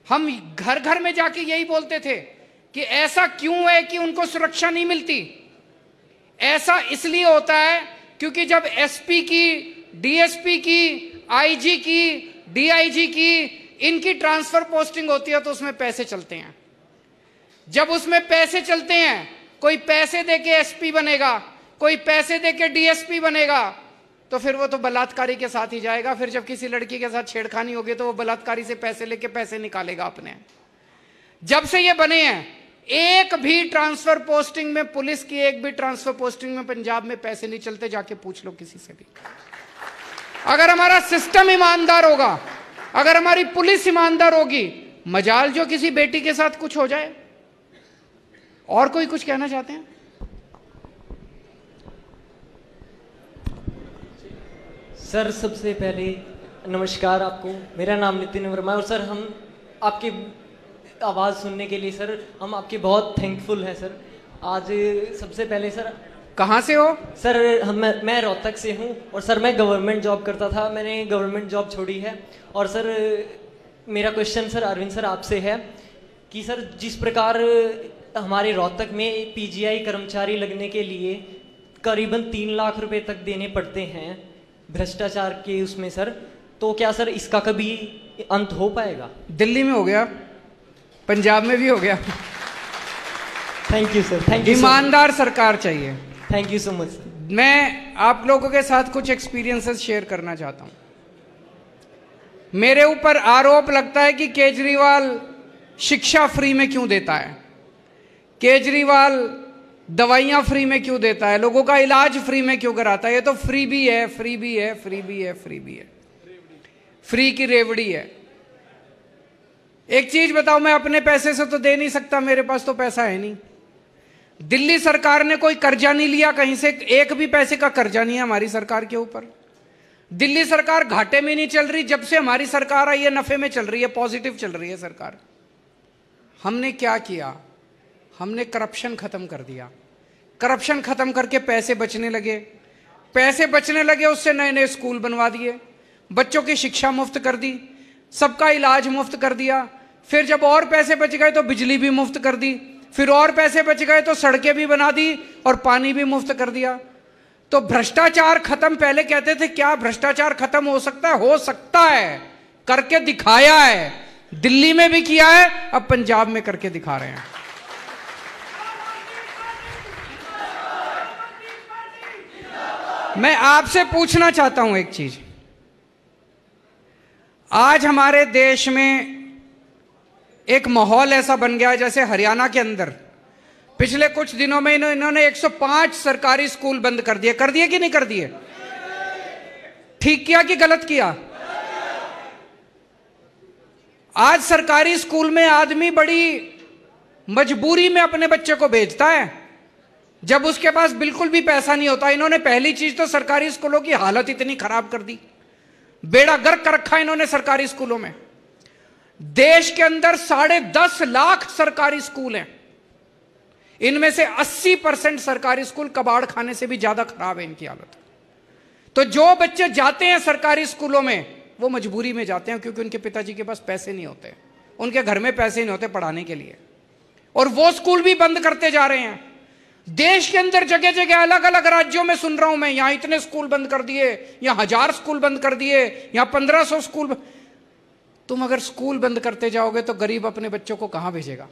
Speaker 1: हम घर घर में जाके यही बोलते थे कि ऐसा क्यों है कि उनको सुरक्षा नहीं मिलती। ऐसा इसलिए होता है क्योंकि जब एसपी की, डीएसपी की, आईजी की, डीआईजी की, इनकी ट्रांसफर पोस्टिंग होती है तो उसमें पैसे चलते हैं। जब उसमें पैसे चलते हैं, कोई पैसे देके एसपी बनेगा, कोई पैसे देके डीएसपी बनेगा, तो फिर वो तो बलात्कारी के साथ ही जाएगा। फिर जब किसी लड़की के साथ छेड़खानी होगी तो वो बलात्कारी से पैसे लेके पैसे निकालेगा अपने। जब से ये बने हैं, एक भी ट्रांसफर पोस्टिंग में, पुलिस की एक भी ट्रांसफर पोस्टिंग में पंजाब में पैसे नहीं चलते। जाके पूछ लो किसी से भी। अगर हमारा सिस्टम ईमानदार होगा, अगर हमारी पुलिस ईमानदार होगी, मजाल जो किसी बेटी के साथ कुछ हो जाए। और कोई कुछ कहना चाहते हैं?
Speaker 6: सर, सबसे पहले नमस्कार आपको। मेरा नाम नितिन वर्मा है और सर हम आपकी आवाज़ सुनने के लिए सर हम आपके बहुत थैंकफुल हैं सर। आज सबसे पहले सर,
Speaker 1: कहाँ से हो
Speaker 6: सर? मैं रोहतक से हूँ और सर मैं गवर्नमेंट जॉब करता था, मैंने गवर्नमेंट जॉब छोड़ी है। और सर मेरा क्वेश्चन सर अरविंद सर आपसे है कि सर जिस प्रकार हमारे रोहतक में पीजीआई कर्मचारी लगने के लिए करीबन 3 लाख रुपए तक देने पड़ते हैं भ्रष्टाचार के उसमें सर, तो क्या सर इसका कभी अंत हो पाएगा?
Speaker 1: दिल्ली में हो गया, पंजाब में भी हो गया।
Speaker 6: Thank you sir. Thank you.
Speaker 1: ईमानदार सरकार चाहिए।
Speaker 6: Thank you so much sir.
Speaker 1: मैं आप लोगों के साथ कुछ एक्सपीरियंसेस शेयर करना चाहता हूं। मेरे ऊपर आरोप लगता है कि केजरीवाल शिक्षा फ्री में क्यों देता है। केजरीवाल दवाइयां फ्री में क्यों देता है, लोगों का इलाज फ्री में क्यों कराता है? ये तो फ्री भी है, फ्री भी है, फ्री भी है, फ्री भी है, फ्री की रेवड़ी है। एक चीज बताओ, मैं अपने पैसे से तो दे नहीं सकता, मेरे पास तो पैसा है नहीं। दिल्ली सरकार ने कोई कर्जा नहीं लिया कहीं से, एक भी पैसे का कर्जा नहीं है हमारी सरकार के ऊपर। दिल्ली सरकार घाटे में नहीं चल रही, जब से हमारी सरकार आई है नफे में चल रही है, पॉजिटिव चल रही है सरकार। हमने क्या किया? हमने करप्शन खत्म कर दिया। करप्शन खत्म करके पैसे बचने लगे, पैसे बचने लगे, उससे नए नए स्कूल बनवा दिए, बच्चों की शिक्षा मुफ्त कर दी, सबका इलाज मुफ्त कर दिया। फिर जब और पैसे बच गए तो बिजली भी मुफ्त कर दी, फिर और पैसे बच गए तो सड़कें भी बना दी और पानी भी मुफ्त कर दिया। तो भ्रष्टाचार खत्म, पहले कहते थे क्या भ्रष्टाचार खत्म हो सकता है? हो सकता है, करके दिखाया है। दिल्ली में भी किया है, अब पंजाब में करके दिखा रहे हैं। मैं आपसे पूछना चाहता हूं एक चीज, आज हमारे देश में एक माहौल ऐसा बन गया है जैसे हरियाणा के अंदर पिछले कुछ दिनों में इन्होंने 105 सरकारी स्कूल बंद कर दिए। कर दिए कि नहीं कर दिए? ठीक किया कि गलत किया? आज सरकारी स्कूल में आदमी बड़ी मजबूरी में अपने बच्चे को भेजता है, जब उसके पास बिल्कुल भी पैसा नहीं होता। इन्होंने पहली चीज तो सरकारी स्कूलों की हालत इतनी खराब कर दी, बेड़ा गर्क कर रखा इन्होंने सरकारी स्कूलों में। देश के अंदर 10.5 लाख सरकारी स्कूल हैं, इनमें से 80% सरकारी स्कूल कबाड़ खाने से भी ज्यादा खराब है इनकी हालत। तो जो बच्चे जाते हैं सरकारी स्कूलों में वो मजबूरी में जाते हैं, क्योंकि उनके पिताजी के पास पैसे नहीं होते, उनके घर में पैसे नहीं होते पढ़ाने के लिए, और वो स्कूल भी बंद करते जा रहे हैं। देश के अंदर जगह जगह अलग अलग राज्यों में सुन रहा हूं मैं, यहां इतने स्कूल बंद कर दिए, यहां 1000 स्कूल बंद कर दिए, यहां 1500 स्कूल। तुम अगर स्कूल बंद करते जाओगे तो गरीब अपने बच्चों को कहां भेजेगा?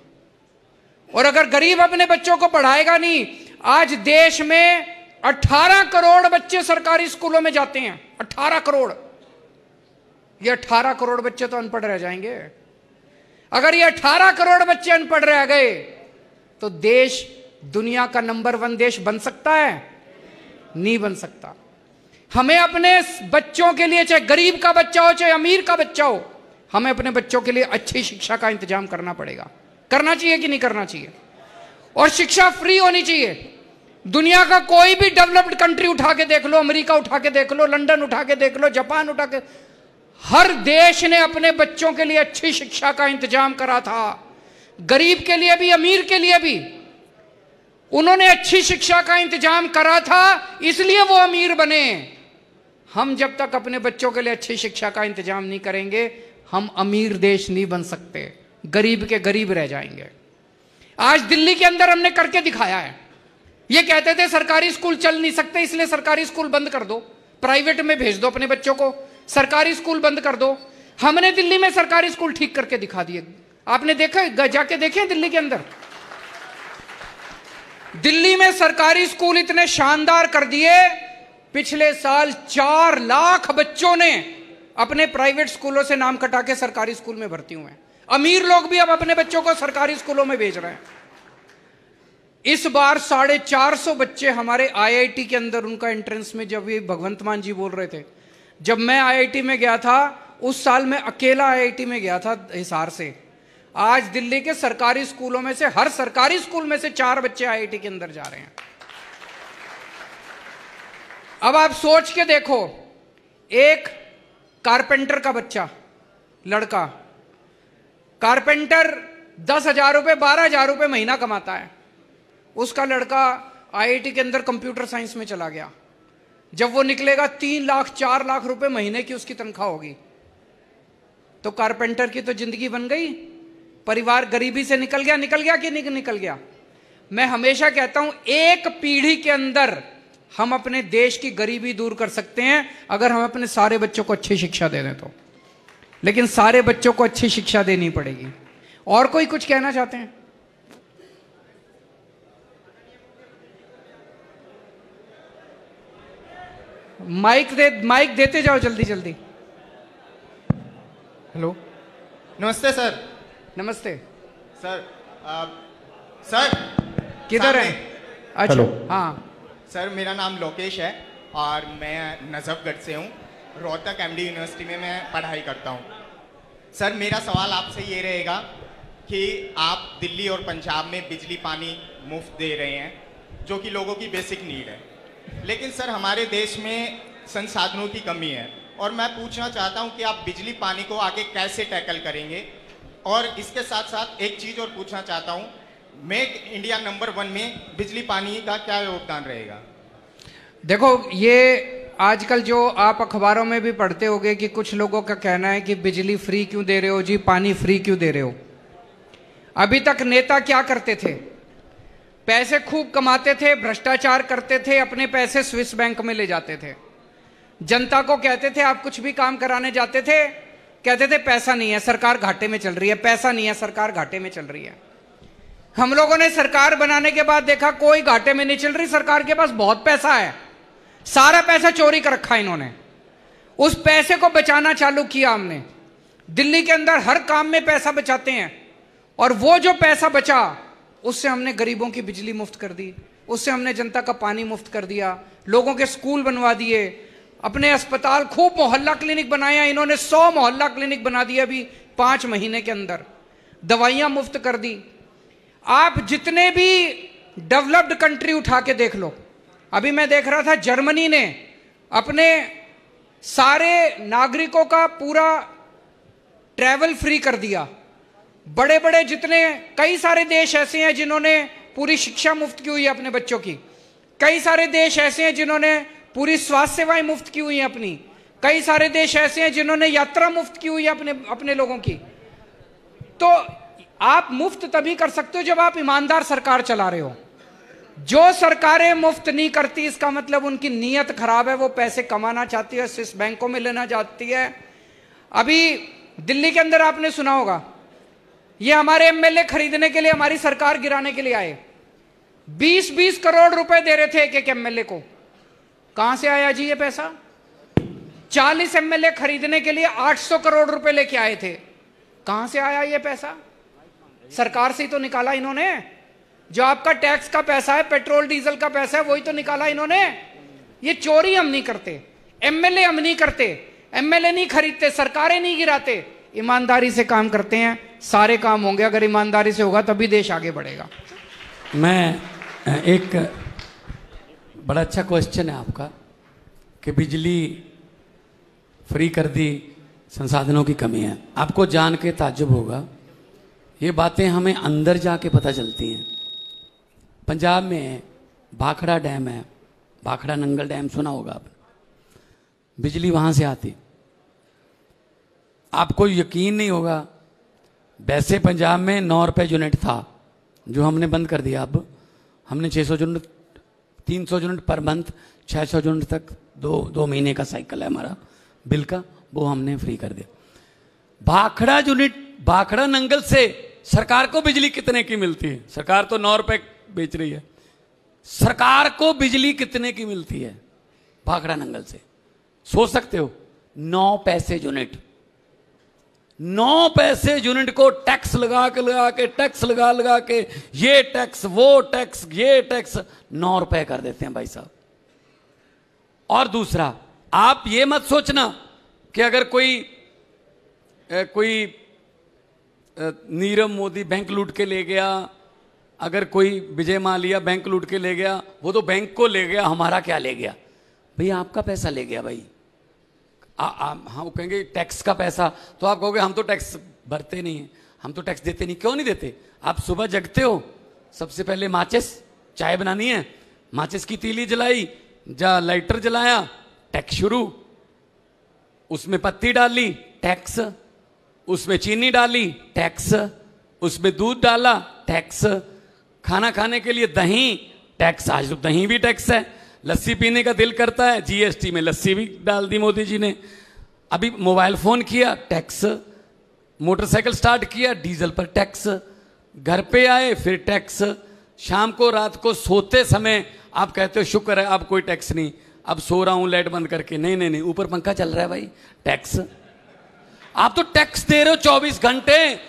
Speaker 1: और अगर गरीब अपने बच्चों को पढ़ाएगा नहीं, आज देश में 18 करोड़ बच्चे सरकारी स्कूलों में जाते हैं, 18 करोड़। ये 18 करोड़ बच्चे तो अनपढ़ रह जाएंगे। अगर ये 18 करोड़ बच्चे अनपढ़ रह गए तो देश दुनिया का नंबर 1 देश बन सकता है? नहीं बन सकता। हमें अपने बच्चों के लिए, चाहे गरीब का बच्चा हो चाहे अमीर का बच्चा हो, हमें अपने बच्चों के लिए अच्छी शिक्षा का इंतजाम करना पड़ेगा। करना चाहिए कि नहीं करना चाहिए? और शिक्षा फ्री होनी चाहिए। दुनिया का कोई भी डेवलप्ड कंट्री उठा के देख लो, अमेरिका उठा के देख लो, लंदन उठा के देख लो, जापान उठा के, हर देश ने अपने बच्चों के लिए अच्छी शिक्षा का इंतजाम करा था। गरीब के लिए भी अमीर के लिए भी उन्होंने अच्छी शिक्षा का इंतजाम करा था, इसलिए वो अमीर बने। हम जब तक अपने बच्चों के लिए अच्छी शिक्षा का इंतजाम नहीं करेंगे, हम अमीर देश नहीं बन सकते, गरीब के गरीब रह जाएंगे। आज दिल्ली के अंदर हमने करके दिखाया है। ये कहते थे सरकारी स्कूल चल नहीं सकते, इसलिए सरकारी स्कूल बंद कर दो, प्राइवेट में भेज दो अपने बच्चों को, सरकारी स्कूल बंद कर दो। हमने दिल्ली में सरकारी स्कूल ठीक करके दिखा दिए। आपने देखा, जाके देखे दिल्ली के अंदर? दिल्ली में सरकारी स्कूल इतने शानदार कर दिए, पिछले साल 4 लाख बच्चों ने अपने प्राइवेट स्कूलों से नाम कटा के सरकारी स्कूल में भर्ती हुए हैं। अमीर लोग भी अब अपने बच्चों को सरकारी स्कूलों में भेज रहे हैं। इस बार 450 बच्चे हमारे आईआईटी के अंदर, उनका एंट्रेंस में, जब ये भगवंत मान जी बोल रहे थे, जब मैं आईआईटी में गया था उस साल मैं अकेला आईआईटी में गया था हिसार से। आज दिल्ली के सरकारी स्कूलों में से, हर सरकारी स्कूल में से 4 बच्चे आईआईटी के अंदर जा रहे हैं। अब आप सोच के देखो, एक कारपेंटर का बच्चा, लड़का, कारपेंटर 10,000 रुपए 12,000 रुपए महीना कमाता है। उसका लड़का आईआईटी के अंदर कंप्यूटर साइंस में चला गया। जब वो निकलेगा 3 लाख 4 लाख रुपए महीने की उसकी तनख्वाह होगी। तो कारपेंटर की तो जिंदगी बन गई, परिवार गरीबी से निकल गया कि नहीं निकल गया? मैं हमेशा कहता हूं, एक पीढ़ी के अंदर हम अपने देश की गरीबी दूर कर सकते हैं अगर हम अपने सारे बच्चों को अच्छी शिक्षा दे दें तो। लेकिन सारे बच्चों को अच्छी शिक्षा देनी पड़ेगी। और कोई कुछ कहना चाहते हैं? माइक देते जाओ जल्दी जल्दी।
Speaker 7: हेलो, नमस्ते सर।
Speaker 1: नमस्ते
Speaker 7: सर। सर
Speaker 1: किधर है? अच्छा
Speaker 7: हेलो।
Speaker 1: हाँ
Speaker 7: सर मेरा नाम लोकेश है और मैं नजफगढ़ से हूँ। रोहतक एमडी यूनिवर्सिटी में मैं पढ़ाई करता हूँ। सर मेरा सवाल आपसे ये रहेगा कि आप दिल्ली और पंजाब में बिजली पानी मुफ्त दे रहे हैं जो कि लोगों की बेसिक नीड है, लेकिन सर हमारे देश में संसाधनों की कमी है और मैं पूछना चाहता हूँ कि आप बिजली पानी को आगे कैसे टैकल करेंगे। और इसके साथ साथ एक चीज़ और पूछना चाहता हूँ, मेक इंडिया नंबर 1 में बिजली पानी का क्या योगदान रहेगा?
Speaker 1: देखो, ये आजकल जो आप अखबारों में भी पढ़ते होंगे कि कुछ लोगों का कहना है कि बिजली फ्री क्यों दे रहे हो जी, पानी फ्री क्यों दे रहे हो। अभी तक नेता क्या करते थे? पैसे खूब कमाते थे, भ्रष्टाचार करते थे, अपने पैसे स्विस बैंक में ले जाते थे। जनता को कहते थे, आप कुछ भी काम कराने जाते थे, कहते थे पैसा नहीं है, सरकार घाटे में चल रही है, पैसा नहीं है, सरकार घाटे में चल रही है। हम लोगों ने सरकार बनाने के बाद देखा कोई घाटे में नहीं चल रही, सरकार के पास बहुत पैसा है, सारा पैसा चोरी कर रखा इन्होंने। उस पैसे को बचाना चालू किया हमने। दिल्ली के अंदर हर काम में पैसा बचाते हैं और वो जो पैसा बचा उससे हमने गरीबों की बिजली मुफ्त कर दी, उससे हमने जनता का पानी मुफ्त कर दिया, लोगों के स्कूल बनवा दिए, अपने अस्पताल, खूब मोहल्ला क्लिनिक बनाया इन्होंने। 100 मोहल्ला क्लिनिक बना दिया अभी 5 महीने के अंदर, दवाइयां मुफ्त कर दी। आप जितने भी डेवलप्ड कंट्री उठा के देख लो, अभी मैं देख रहा था जर्मनी ने अपने सारे नागरिकों का पूरा ट्रैवल फ्री कर दिया। बड़े बड़े जितने, कई सारे देश ऐसे हैं जिन्होंने पूरी शिक्षा मुफ्त की हुई है अपने बच्चों की, कई सारे देश ऐसे हैं जिन्होंने पूरी स्वास्थ्य सेवाएं मुफ्त की हुई हैं अपनी, कई सारे देश ऐसे हैं जिन्होंने यात्रा मुफ्त की हुई है अपने लोगों की। तो आप मुफ्त तभी कर सकते हो जब आप ईमानदार सरकार चला रहे हो। जो सरकारें मुफ्त नहीं करती इसका मतलब उनकी नीयत खराब है, वो पैसे कमाना चाहती है, स्विस बैंकों में लेना चाहती है। अभी दिल्ली के अंदर आपने सुना होगा, ये हमारे एमएलए खरीदने के लिए हमारी सरकार गिराने के लिए आए, 20-20 करोड़ रुपए दे रहे थे एक एमएलए को। कहां से आया जी ये पैसा? 40 एमएलए खरीदने के लिए 800 करोड़ रुपए लेके आए थे। कहां से आया ये पैसा? सरकार से ही तो निकाला इन्होंने। जो आपका टैक्स का पैसा है, पेट्रोल डीजल का पैसा है, वही तो निकाला इन्होंने। ये चोरी हम नहीं करते, एमएलए हम नहीं करते, एमएलए नहीं खरीदते, सरकारें नहीं गिराते, ईमानदारी से काम करते हैं, सारे काम होंगे। अगर ईमानदारी से होगा तभी देश आगे बढ़ेगा।
Speaker 4: मैं एक बड़ा अच्छा क्वेश्चन है आपका कि बिजली फ्री कर दी, संसाधनों की कमी है। आपको जान के ताज्जुब होगा, ये बातें हमें अंदर जाके पता चलती हैं। पंजाब में भाखड़ा डैम है, भाखड़ा नंगल डैम सुना होगा आपने, बिजली वहां से आती। आपको यकीन नहीं होगा, वैसे पंजाब में 9 रुपये यूनिट था जो हमने बंद कर दिया। अब हमने 600 unit, 300 unit per month, 600 unit तक 2 महीने का साइकिल है हमारा बिल का, वो हमने फ्री कर दिया। भाखड़ा यूनिट, भाखड़ा नंगल से सरकार को बिजली कितने की मिलती है? सरकार तो 9 रुपए बेच रही है, सरकार को बिजली कितने की मिलती है भाखड़ा नंगल से? सोच सकते हो, 9 पैसे यूनिट। 9 पैसे यूनिट को टैक्स लगा के टैक्स लगा के ये टैक्स वो टैक्स ये टैक्स 9 रुपए कर देते हैं भाई साहब। और दूसरा, आप ये मत सोचना कि अगर कोई नीरव मोदी बैंक लूट के ले गया, अगर कोई विजय माल्या बैंक लूट के ले गया, वो तो बैंक को ले गया, हमारा क्या ले गया? भैया आपका पैसा ले गया भाई। हाँ, वो कहेंगे टैक्स का पैसा, तो आप कहोगे हम तो टैक्स भरते नहीं हैं, हम तो टैक्स देते नहीं। क्यों नहीं देते? आप सुबह जगते हो, सबसे पहले माचिस, चाय बनानी है, माचिस की तीली जलाई, लाइटर जलाया, टैक्स शुरू, उसमें पत्ती डाली, टैक्स, उसमें चीनी डाली, टैक्स, उसमें दूध डाला, टैक्स, खाना खाने के लिए दही, टैक्स, आज तो दही भी टैक्स है, लस्सी पीने का दिल करता है, जीएसटी में लस्सी भी डाल दी मोदी जी ने, अभी मोबाइल फोन किया, टैक्स, मोटरसाइकिल स्टार्ट किया, डीजल पर टैक्स, घर पे आए फिर टैक्स, शाम को रात को सोते समय आप कहते हो शुक्र है अब कोई टैक्स नहीं, अब सो रहा हूं लाइट बंद करके, नहीं ऊपर पंखा चल रहा है भाई, टैक्स। आप तो टैक्स दे रहे हो 24 घंटे,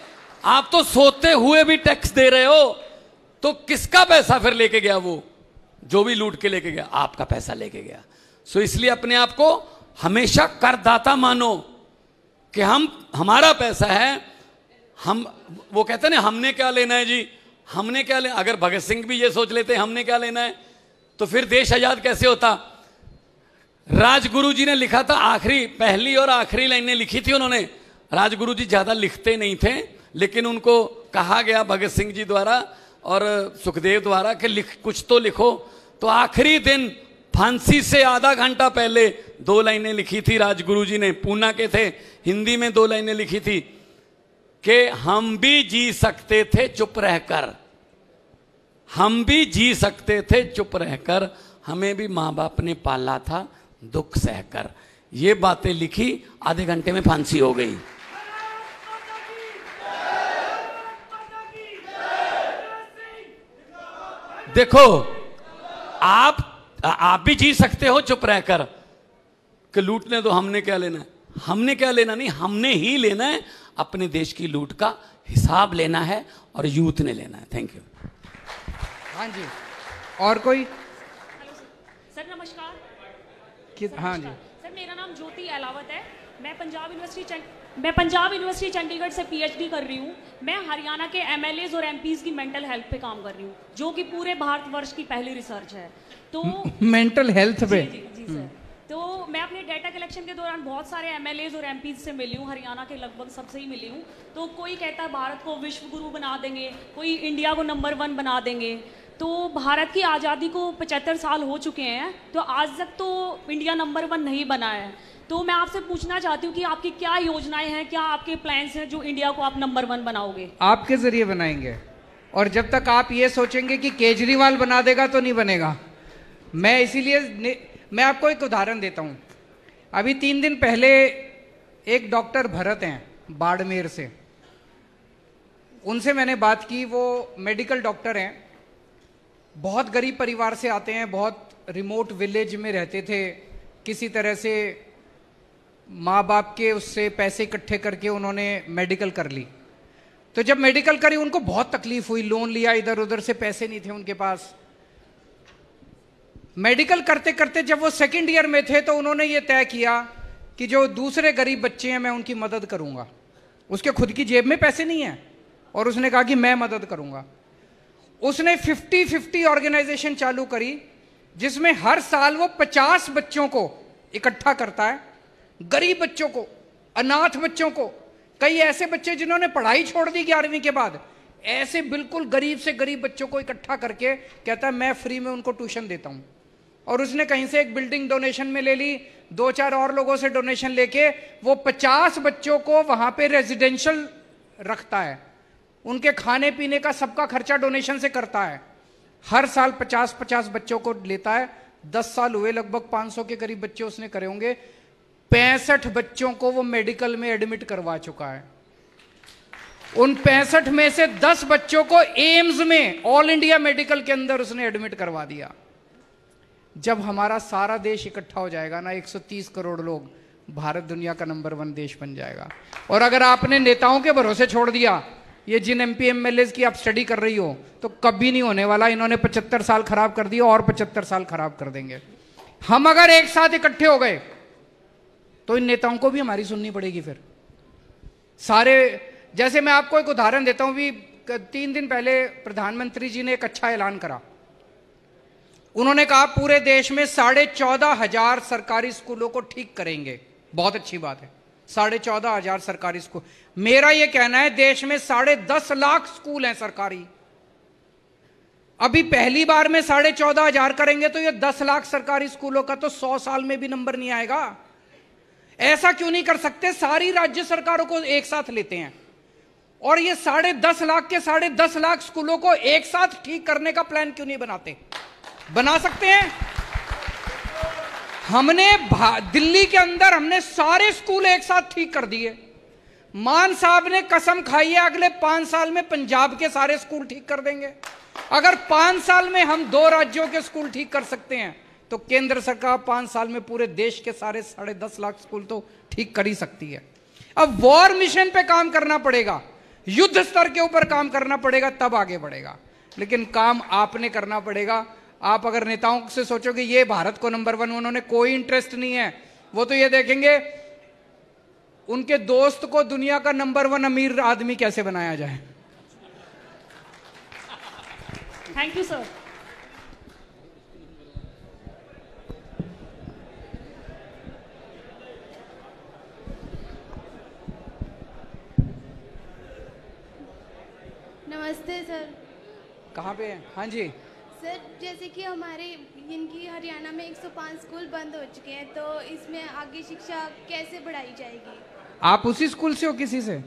Speaker 4: आप तो सोते हुए भी टैक्स दे रहे हो, तो किसका पैसा फिर लेके गया वो? जो भी लूट के लेके गया आपका पैसा लेके गया। सो इसलिए अपने आप को हमेशा करदाता मानो कि हमारा पैसा है, हम, वो कहते हैं ना हमने क्या लेना है जी, हमने क्या लेना। अगर भगत सिंह भी ये सोच लेते हमने क्या लेना है तो फिर देश आजाद कैसे होता। राजगुरु जी ने लिखा था, आखिरी पहली और आखिरी लाइनें लिखी थी उन्होंने। राजगुरु जी ज्यादा लिखते नहीं थे, लेकिन उनको कहा गया भगत सिंह जी द्वारा और सुखदेव द्वारा कि कुछ तो लिखो। तो आखिरी दिन फांसी से आधा घंटा पहले 2 लाइनें लिखी थी राजगुरु जी ने, पूना के थे, हिंदी में 2 लाइनें लिखी थी कि हम भी जी सकते थे चुप रहकर, हम भी जी सकते थे चुप रहकर, हमें भी मां बाप ने पाला था दुख सहकर। ये बातें लिखी, आधे घंटे में फांसी हो गई। देखो आप भी जी सकते हो चुप रहकर कि लूटने दो, हमने क्या लेना है। हमने क्या लेना नहीं, हमने ही लेना है, अपने देश की लूट का हिसाब लेना है और यूथ ने लेना है। Thank you.
Speaker 1: हाँ जी, और कोई?
Speaker 8: सर नमस्कार।
Speaker 1: हाँ जी
Speaker 8: सर, मेरा नाम ज्योति अलावत है। मैं पंजाब यूनिवर्सिटी चंडीगढ़ से पीएचडी कर रही हूँ। मैं हरियाणा के एमएलएज और एमपीज की मेंटल हेल्थ पे काम कर रही हूँ, जो कि पूरे भारतवर्ष की पहली रिसर्च है। तो
Speaker 1: मेंटल हेल्थ पे
Speaker 8: जी सर। तो मैं अपने डेटा कलेक्शन के दौरान बहुत सारे एमएलएज और एमपीज से मिली हूँ, हरियाणा के लगभग सबसे ही मिली हूँ। तो कोई कहता है भारत को विश्व गुरु बना देंगे, कोई इंडिया को नंबर 1 बना देंगे। तो भारत की आज़ादी को 75 साल हो चुके हैं, तो आज तक तो इंडिया नंबर 1 नहीं बना है। तो मैं आपसे पूछना चाहती हूँ कि आपकी क्या योजनाएं हैं, क्या आपके प्लान्स हैं जो इंडिया को आप नंबर 1 बनाओगे?
Speaker 1: आपके जरिए बनाएंगे, और जब तक आप ये सोचेंगे कि केजरीवाल बना देगा तो नहीं बनेगा। मैं इसीलिए मैं आपको एक उदाहरण देता हूँ। अभी 3 दिन पहले एक डॉक्टर भरत हैं बाड़मेर से, उनसे मैंने बात की। वो मेडिकल डॉक्टर हैं, बहुत गरीब परिवार से आते हैं, बहुत रिमोट विलेज में रहते थे। किसी तरह से माँ बाप के उससे पैसे इकट्ठे करके उन्होंने मेडिकल कर ली। तो जब मेडिकल करी उनको बहुत तकलीफ हुई, लोन लिया, इधर उधर से पैसे नहीं थे उनके पास। मेडिकल करते करते जब वो 2nd ईयर में थे तो उन्होंने ये तय किया कि जो दूसरे गरीब बच्चे हैं मैं उनकी मदद करूंगा। उसके खुद की जेब में पैसे नहीं है और उसने कहा कि मैं मदद करूंगा। उसने 50-50 ऑर्गेनाइजेशन चालू करी, जिसमें हर साल वो 50 बच्चों को इकट्ठा करता है, गरीब बच्चों को, अनाथ बच्चों को, कई ऐसे बच्चे जिन्होंने पढ़ाई छोड़ दी 11वीं के बाद, ऐसे बिल्कुल गरीब से गरीब बच्चों को इकट्ठा करके कहता है मैं फ्री में उनको ट्यूशन देता हूं। और उसने कहीं से एक बिल्डिंग डोनेशन में ले ली, 2-4 और लोगों से डोनेशन लेके वो 50 बच्चों को वहां पे रेजिडेंशियल रखता है, उनके खाने पीने का सबका खर्चा डोनेशन से करता है। हर साल 50-50 बच्चों को लेता है। 10 साल हुए, लगभग 500 के करीब बच्चे उसने करे होंगे। 65 बच्चों को वो मेडिकल में एडमिट करवा चुका है। उन 65 में से 10 बच्चों को एम्स में, ऑल इंडिया मेडिकल के अंदर उसने एडमिट करवा दिया। जब हमारा सारा देश इकट्ठा हो जाएगा ना, 130 करोड़ लोग, भारत दुनिया का नंबर 1 देश बन जाएगा। और अगर आपने नेताओं के भरोसे छोड़ दिया, ये जिन एमपी एमएलए की आप स्टडी कर रही हो, तो कभी नहीं होने वाला। इन्होंने 75 साल खराब कर दिए और 75 साल खराब कर देंगे। हम अगर एक साथ इकट्ठे हो गए तो इन नेताओं को भी हमारी सुननी पड़ेगी। फिर सारे, जैसे मैं आपको एक उदाहरण देता हूं, भी 3 दिन पहले प्रधानमंत्री जी ने एक अच्छा ऐलान करा। उन्होंने कहा पूरे देश में 14,500 सरकारी स्कूलों को ठीक करेंगे। बहुत अच्छी बात है, 14,500 सरकारी स्कूल। मेरा यह कहना है देश में 10.5 लाख स्कूल हैं सरकारी। अभी पहली बार में 14,500 करेंगे तो ये 10 लाख सरकारी स्कूलों का तो 100 साल में भी नंबर नहीं आएगा। ऐसा क्यों नहीं कर सकते? सारी राज्य सरकारों को एक साथ लेते हैं और ये 10.5 लाख के 10.5 लाख स्कूलों को एक साथ ठीक करने का प्लान क्यों नहीं बनाते? बना सकते हैं। हमने दिल्ली के अंदर हमने सारे स्कूल एक साथ ठीक कर दिए। मान साहब ने कसम खाई है अगले 5 साल में पंजाब के सारे स्कूल ठीक कर देंगे। अगर 5 साल में हम 2 राज्यों के स्कूल ठीक कर सकते हैं तो केंद्र सरकार 5 साल में पूरे देश के सारे 10.5 लाख स्कूल तो ठीक कर ही सकती है। अब वॉर मिशन पे काम करना पड़ेगा, युद्ध स्तर के ऊपर काम करना पड़ेगा, तब आगे बढ़ेगा। लेकिन काम आपने करना पड़ेगा। आप अगर नेताओं से सोचोगे ये भारत को नंबर 1, उन्होंने कोई इंटरेस्ट नहीं है। वो तो ये देखेंगे उनके दोस्त को दुनिया का नंबर 1 अमीर आदमी कैसे बनाया जाए।
Speaker 8: Thank you sir.
Speaker 9: नमस्ते सर।
Speaker 1: कहाँ पे हैं? हाँ जी
Speaker 9: सर, जैसे कि हमारे इनकी हरियाणा में 105 स्कूल बंद हो चुके हैं, तो इसमें आगे शिक्षा कैसे बढ़ाई जाएगी?
Speaker 1: आप उसी स्कूल से हो किसी से?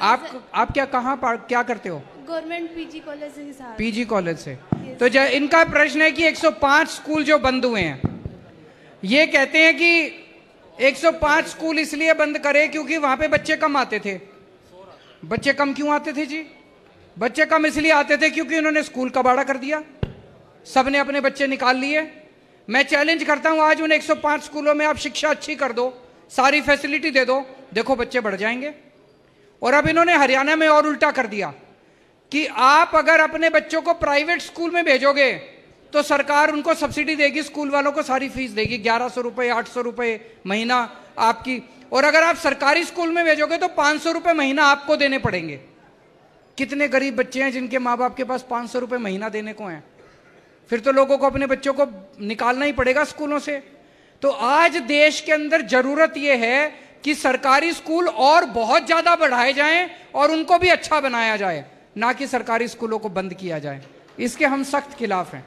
Speaker 1: आप क्या कहाँ क्या करते हो?
Speaker 9: गवर्नमेंट पीजी कॉलेज से हिसार।
Speaker 1: पीजी कॉलेज से। तो इनका प्रश्न है कि 105 स्कूल जो बंद हुए हैं, ये कहते हैं कि 105 स्कूल इसलिए बंद करे क्योंकि वहां पे बच्चे कम आते थे। बच्चे कम क्यों आते थे जी? बच्चे कम इसलिए आते थे क्योंकि उन्होंने स्कूल कबाड़ा कर दिया, सबने अपने बच्चे निकाल लिए। मैं चैलेंज करता हूं आज उन 105 स्कूलों में आप शिक्षा अच्छी कर दो, सारी फैसिलिटी दे दो, देखो बच्चे बढ़ जाएंगे। और अब इन्होंने हरियाणा में और उल्टा कर दिया कि आप अगर अपने बच्चों को प्राइवेट स्कूल में भेजोगे तो सरकार उनको सब्सिडी देगी, स्कूल वालों को सारी फीस देगी, 1100 रुपए 800 रुपए महीना आपकी। और अगर आप सरकारी स्कूल में भेजोगे तो 500 रुपए महीना आपको देने पड़ेंगे। कितने गरीब बच्चे हैं जिनके माँ बाप के पास 500 रुपए महीना देने को हैं? फिर तो लोगों को अपने बच्चों को निकालना ही पड़ेगा स्कूलों से। तो आज देश के अंदर जरूरत यह है कि सरकारी स्कूल और बहुत ज्यादा बढ़ाए जाएं और उनको भी अच्छा बनाया जाए, ना कि सरकारी स्कूलों को बंद किया जाए। इसके हम सख्त खिलाफ हैं।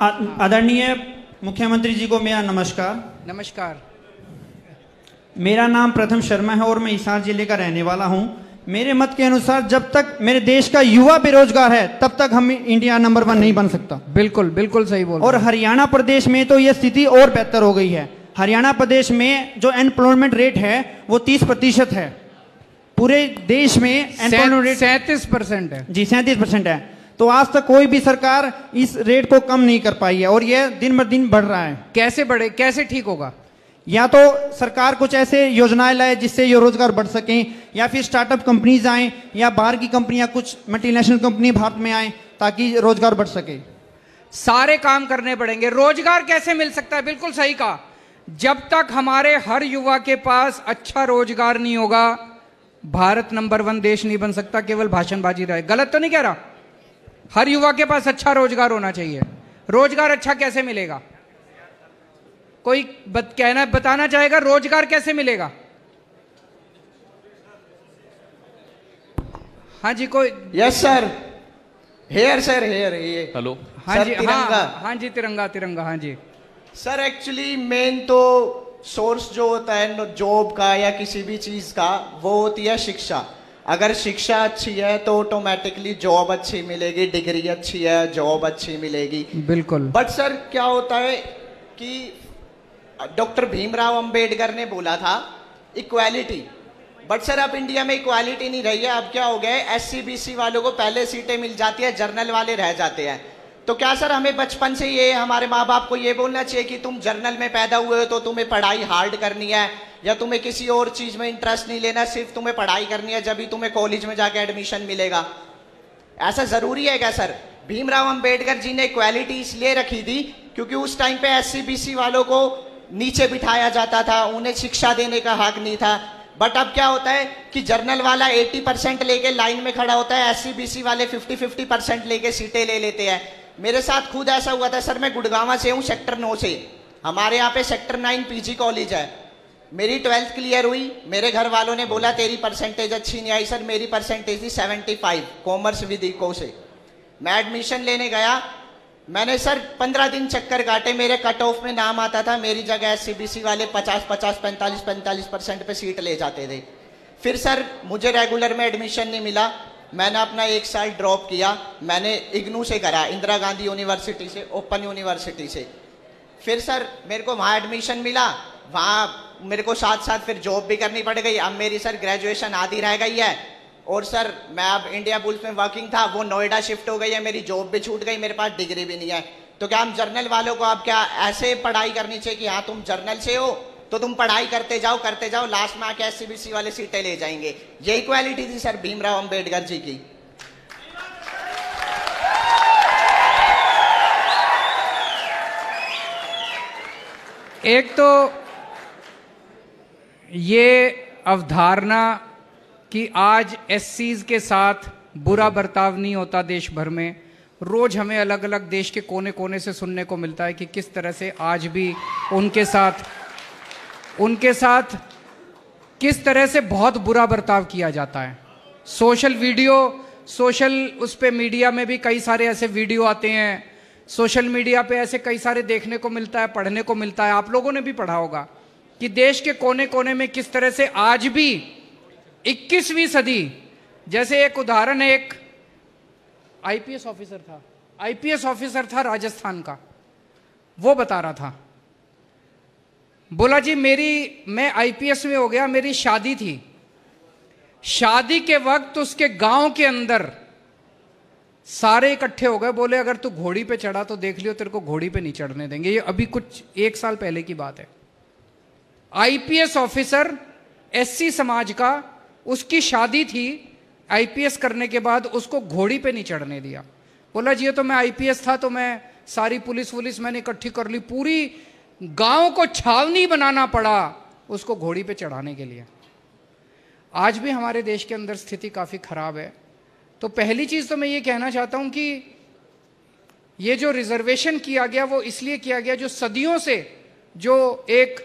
Speaker 10: आदरणीय मुख्यमंत्री जी को मेरा नमस्कार।
Speaker 1: नमस्कार।
Speaker 10: मेरा नाम प्रथम शर्मा है और मैं हिसार जिले का रहने वाला हूं। मेरे मत के अनुसार जब तक मेरे देश का युवा बेरोजगार है तब तक हम इंडिया नंबर 1 नहीं बन सकता।
Speaker 1: बिल्कुल बिल्कुल सही बोल।
Speaker 10: और हरियाणा प्रदेश में तो यह स्थिति और बेहतर हो गई है। हरियाणा प्रदेश में जो एम्प्लॉयमेंट रेट है वो 30% है। पूरे देश में एम्प्लॉयमेंट रेट
Speaker 1: 37% है
Speaker 10: जी, 37% है। तो आज तक कोई भी सरकार इस रेट को कम नहीं कर पाई है और यह दिन ब दिन बढ़ रहा है।
Speaker 1: कैसे बढ़े, कैसे ठीक होगा?
Speaker 10: या तो सरकार कुछ ऐसे योजनाएं लाए जिससे ये रोजगार बढ़ सकें, या फिर स्टार्टअप कंपनीज आए, या बाहर की कंपनियां, कुछ मल्टीनेशनल कंपनी भारत में आए ताकि रोजगार बढ़ सके।
Speaker 1: सारे काम करने पड़ेंगे। रोजगार कैसे मिल सकता है? बिल्कुल सही कहा। जब तक हमारे हर युवा के पास अच्छा रोजगार नहीं होगा, भारत नंबर 1 देश नहीं बन सकता। केवल भाषणबाजी रहे। गलत तो नहीं कह रहा? हर युवा के पास अच्छा रोजगार होना चाहिए। रोजगार अच्छा कैसे मिलेगा? कोई बताना चाहेगा रोजगार कैसे मिलेगा? हाँ जी, कोई?
Speaker 11: Yes sir. Here sir, here ये।
Speaker 4: हेलो।
Speaker 1: हाँ जी,
Speaker 11: तिरंगा।
Speaker 1: हाँ जी, तिरंगा तिरंगा। हाँ जी
Speaker 11: सर, एक्चुअली मेन तो सोर्स जो होता है जॉब का या किसी भी चीज का, वो होती है शिक्षा। अगर शिक्षा अच्छी है तो ऑटोमेटिकली जॉब अच्छी मिलेगी, डिग्री अच्छी है जॉब अच्छी मिलेगी।
Speaker 1: बिल्कुल।
Speaker 11: बट सर क्या होता है कि डॉक्टर भीमराव अंबेडकर ने बोला था इक्वालिटी, बट सर अब इंडिया में इक्वालिटी नहीं रही है। अब क्या हो गया है, SC BC वालों को पहले सीटें मिल जाती है, जर्नल वाले रह जाते हैं। तो क्या सर हमें बचपन से ये हमारे माँ बाप को ये बोलना चाहिए कि तुम जर्नल में पैदा हुए हो तो तुम्हें पढ़ाई हार्ड करनी है, या तुम्हें किसी और चीज में इंटरेस्ट नहीं लेना, सिर्फ तुम्हें पढ़ाई करनी है, जब भी तुम्हें कॉलेज में जाके एडमिशन मिलेगा? ऐसा जरूरी है क्या सर? भीमराव अंबेडकर जी ने इक्वालिटी इसलिए रखी थी क्योंकि उस टाइम पे SC BC वालों को नीचे बिठाया जाता था, उन्हें शिक्षा देने का हक नहीं था। बट अब क्या होता है कि जर्नल वाला 80% लेके लाइन में खड़ा होता है, SC BC वाले 50% लेके सीटें ले लेते हैं। मेरे साथ खुद ऐसा हुआ था सर। मैं गुड़गांव से हूँ, सेक्टर 9 से। हमारे यहाँ पे सेक्टर 9 PG कॉलेज है। मेरी 12th क्लियर हुई, मेरे घर वालों ने बोला तेरी परसेंटेज अच्छी नहीं आई। सर मेरी परसेंटेज थी 75 कॉमर्स विद इको से। मैं एडमिशन लेने गया, मैंने सर 15 दिन चक्कर काटे, मेरे कट ऑफ में नाम आता था, मेरी जगह SC BC वाले 50-50, 45% पे सीट ले जाते थे। फिर सर मुझे रेगुलर में एडमिशन नहीं मिला, मैंने अपना 1 साल ड्रॉप किया। मैंने इग्नू से करा, इंदिरा गांधी यूनिवर्सिटी से, ओपन यूनिवर्सिटी से। फिर सर मेरे को वहाँ एडमिशन मिला, वहाँ मेरे को साथ साथ फिर जॉब भी करनी पड़ गई। अब मेरी सर ग्रेजुएशन आधी रह गई है, और सर मैं अब इंडिया बुल्स में वर्किंग था, वो नोएडा शिफ्ट हो गई है, मेरी जॉब भी छूट गई, मेरे पास डिग्री भी नहीं है। तो क्या हम जर्नल वालों को अब क्या ऐसे पढ़ाई करनी चाहिए कि हाँ तुम जर्नल से हो तो तुम पढ़ाई करते जाओ, लास्ट में आके SC BC वाले सीटें ले जाएंगे? यही क्वालिटी थी सर भीमराव अंबेडकर जी की।
Speaker 1: एक तो ये अवधारणा कि आज एससीज के साथ बुरा बर्ताव नहीं होता देश भर में, रोज हमें अलग अलग देश के कोने कोने से सुनने को मिलता है कि किस तरह से आज भी उनके साथ किस तरह से बहुत बुरा बर्ताव किया जाता है। सोशल उस पे मीडिया में भी कई सारे ऐसे वीडियो आते हैं, सोशल मीडिया पे ऐसे कई सारे देखने को मिलता है, पढ़ने को मिलता है। आप लोगों ने भी पढ़ा होगा कि देश के कोने कोने में किस तरह से आज भी 21वीं सदी, जैसे एक उदाहरण है, एक आईपीएस ऑफिसर था राजस्थान का, वो बता रहा था, बोला जी मैं आईपीएस में हो गया, मेरी शादी थी, शादी के वक्त उसके गांव के अंदर सारे इकट्ठे हो गए, बोले अगर तू घोड़ी पे चढ़ा तो देख लियो तेरे को घोड़ी पे नहीं चढ़ने देंगे। ये अभी कुछ 1 साल पहले की बात है। आईपीएस ऑफिसर एससी समाज का, उसकी शादी थी, आईपीएस करने के बाद उसको घोड़ी पे नहीं चढ़ने दिया। बोला जी ये तो मैं आईपीएस था तो मैं सारी पुलिस मैंने इकट्ठी कर ली, पूरी गांव को छावनी बनाना पड़ा उसको घोड़ी पे चढ़ाने के लिए। आज भी हमारे देश के अंदर स्थिति काफी खराब है। तो पहली चीज तो मैं ये कहना चाहता हूं कि ये जो रिजर्वेशन किया गया वो इसलिए किया गया, जो सदियों से जो एक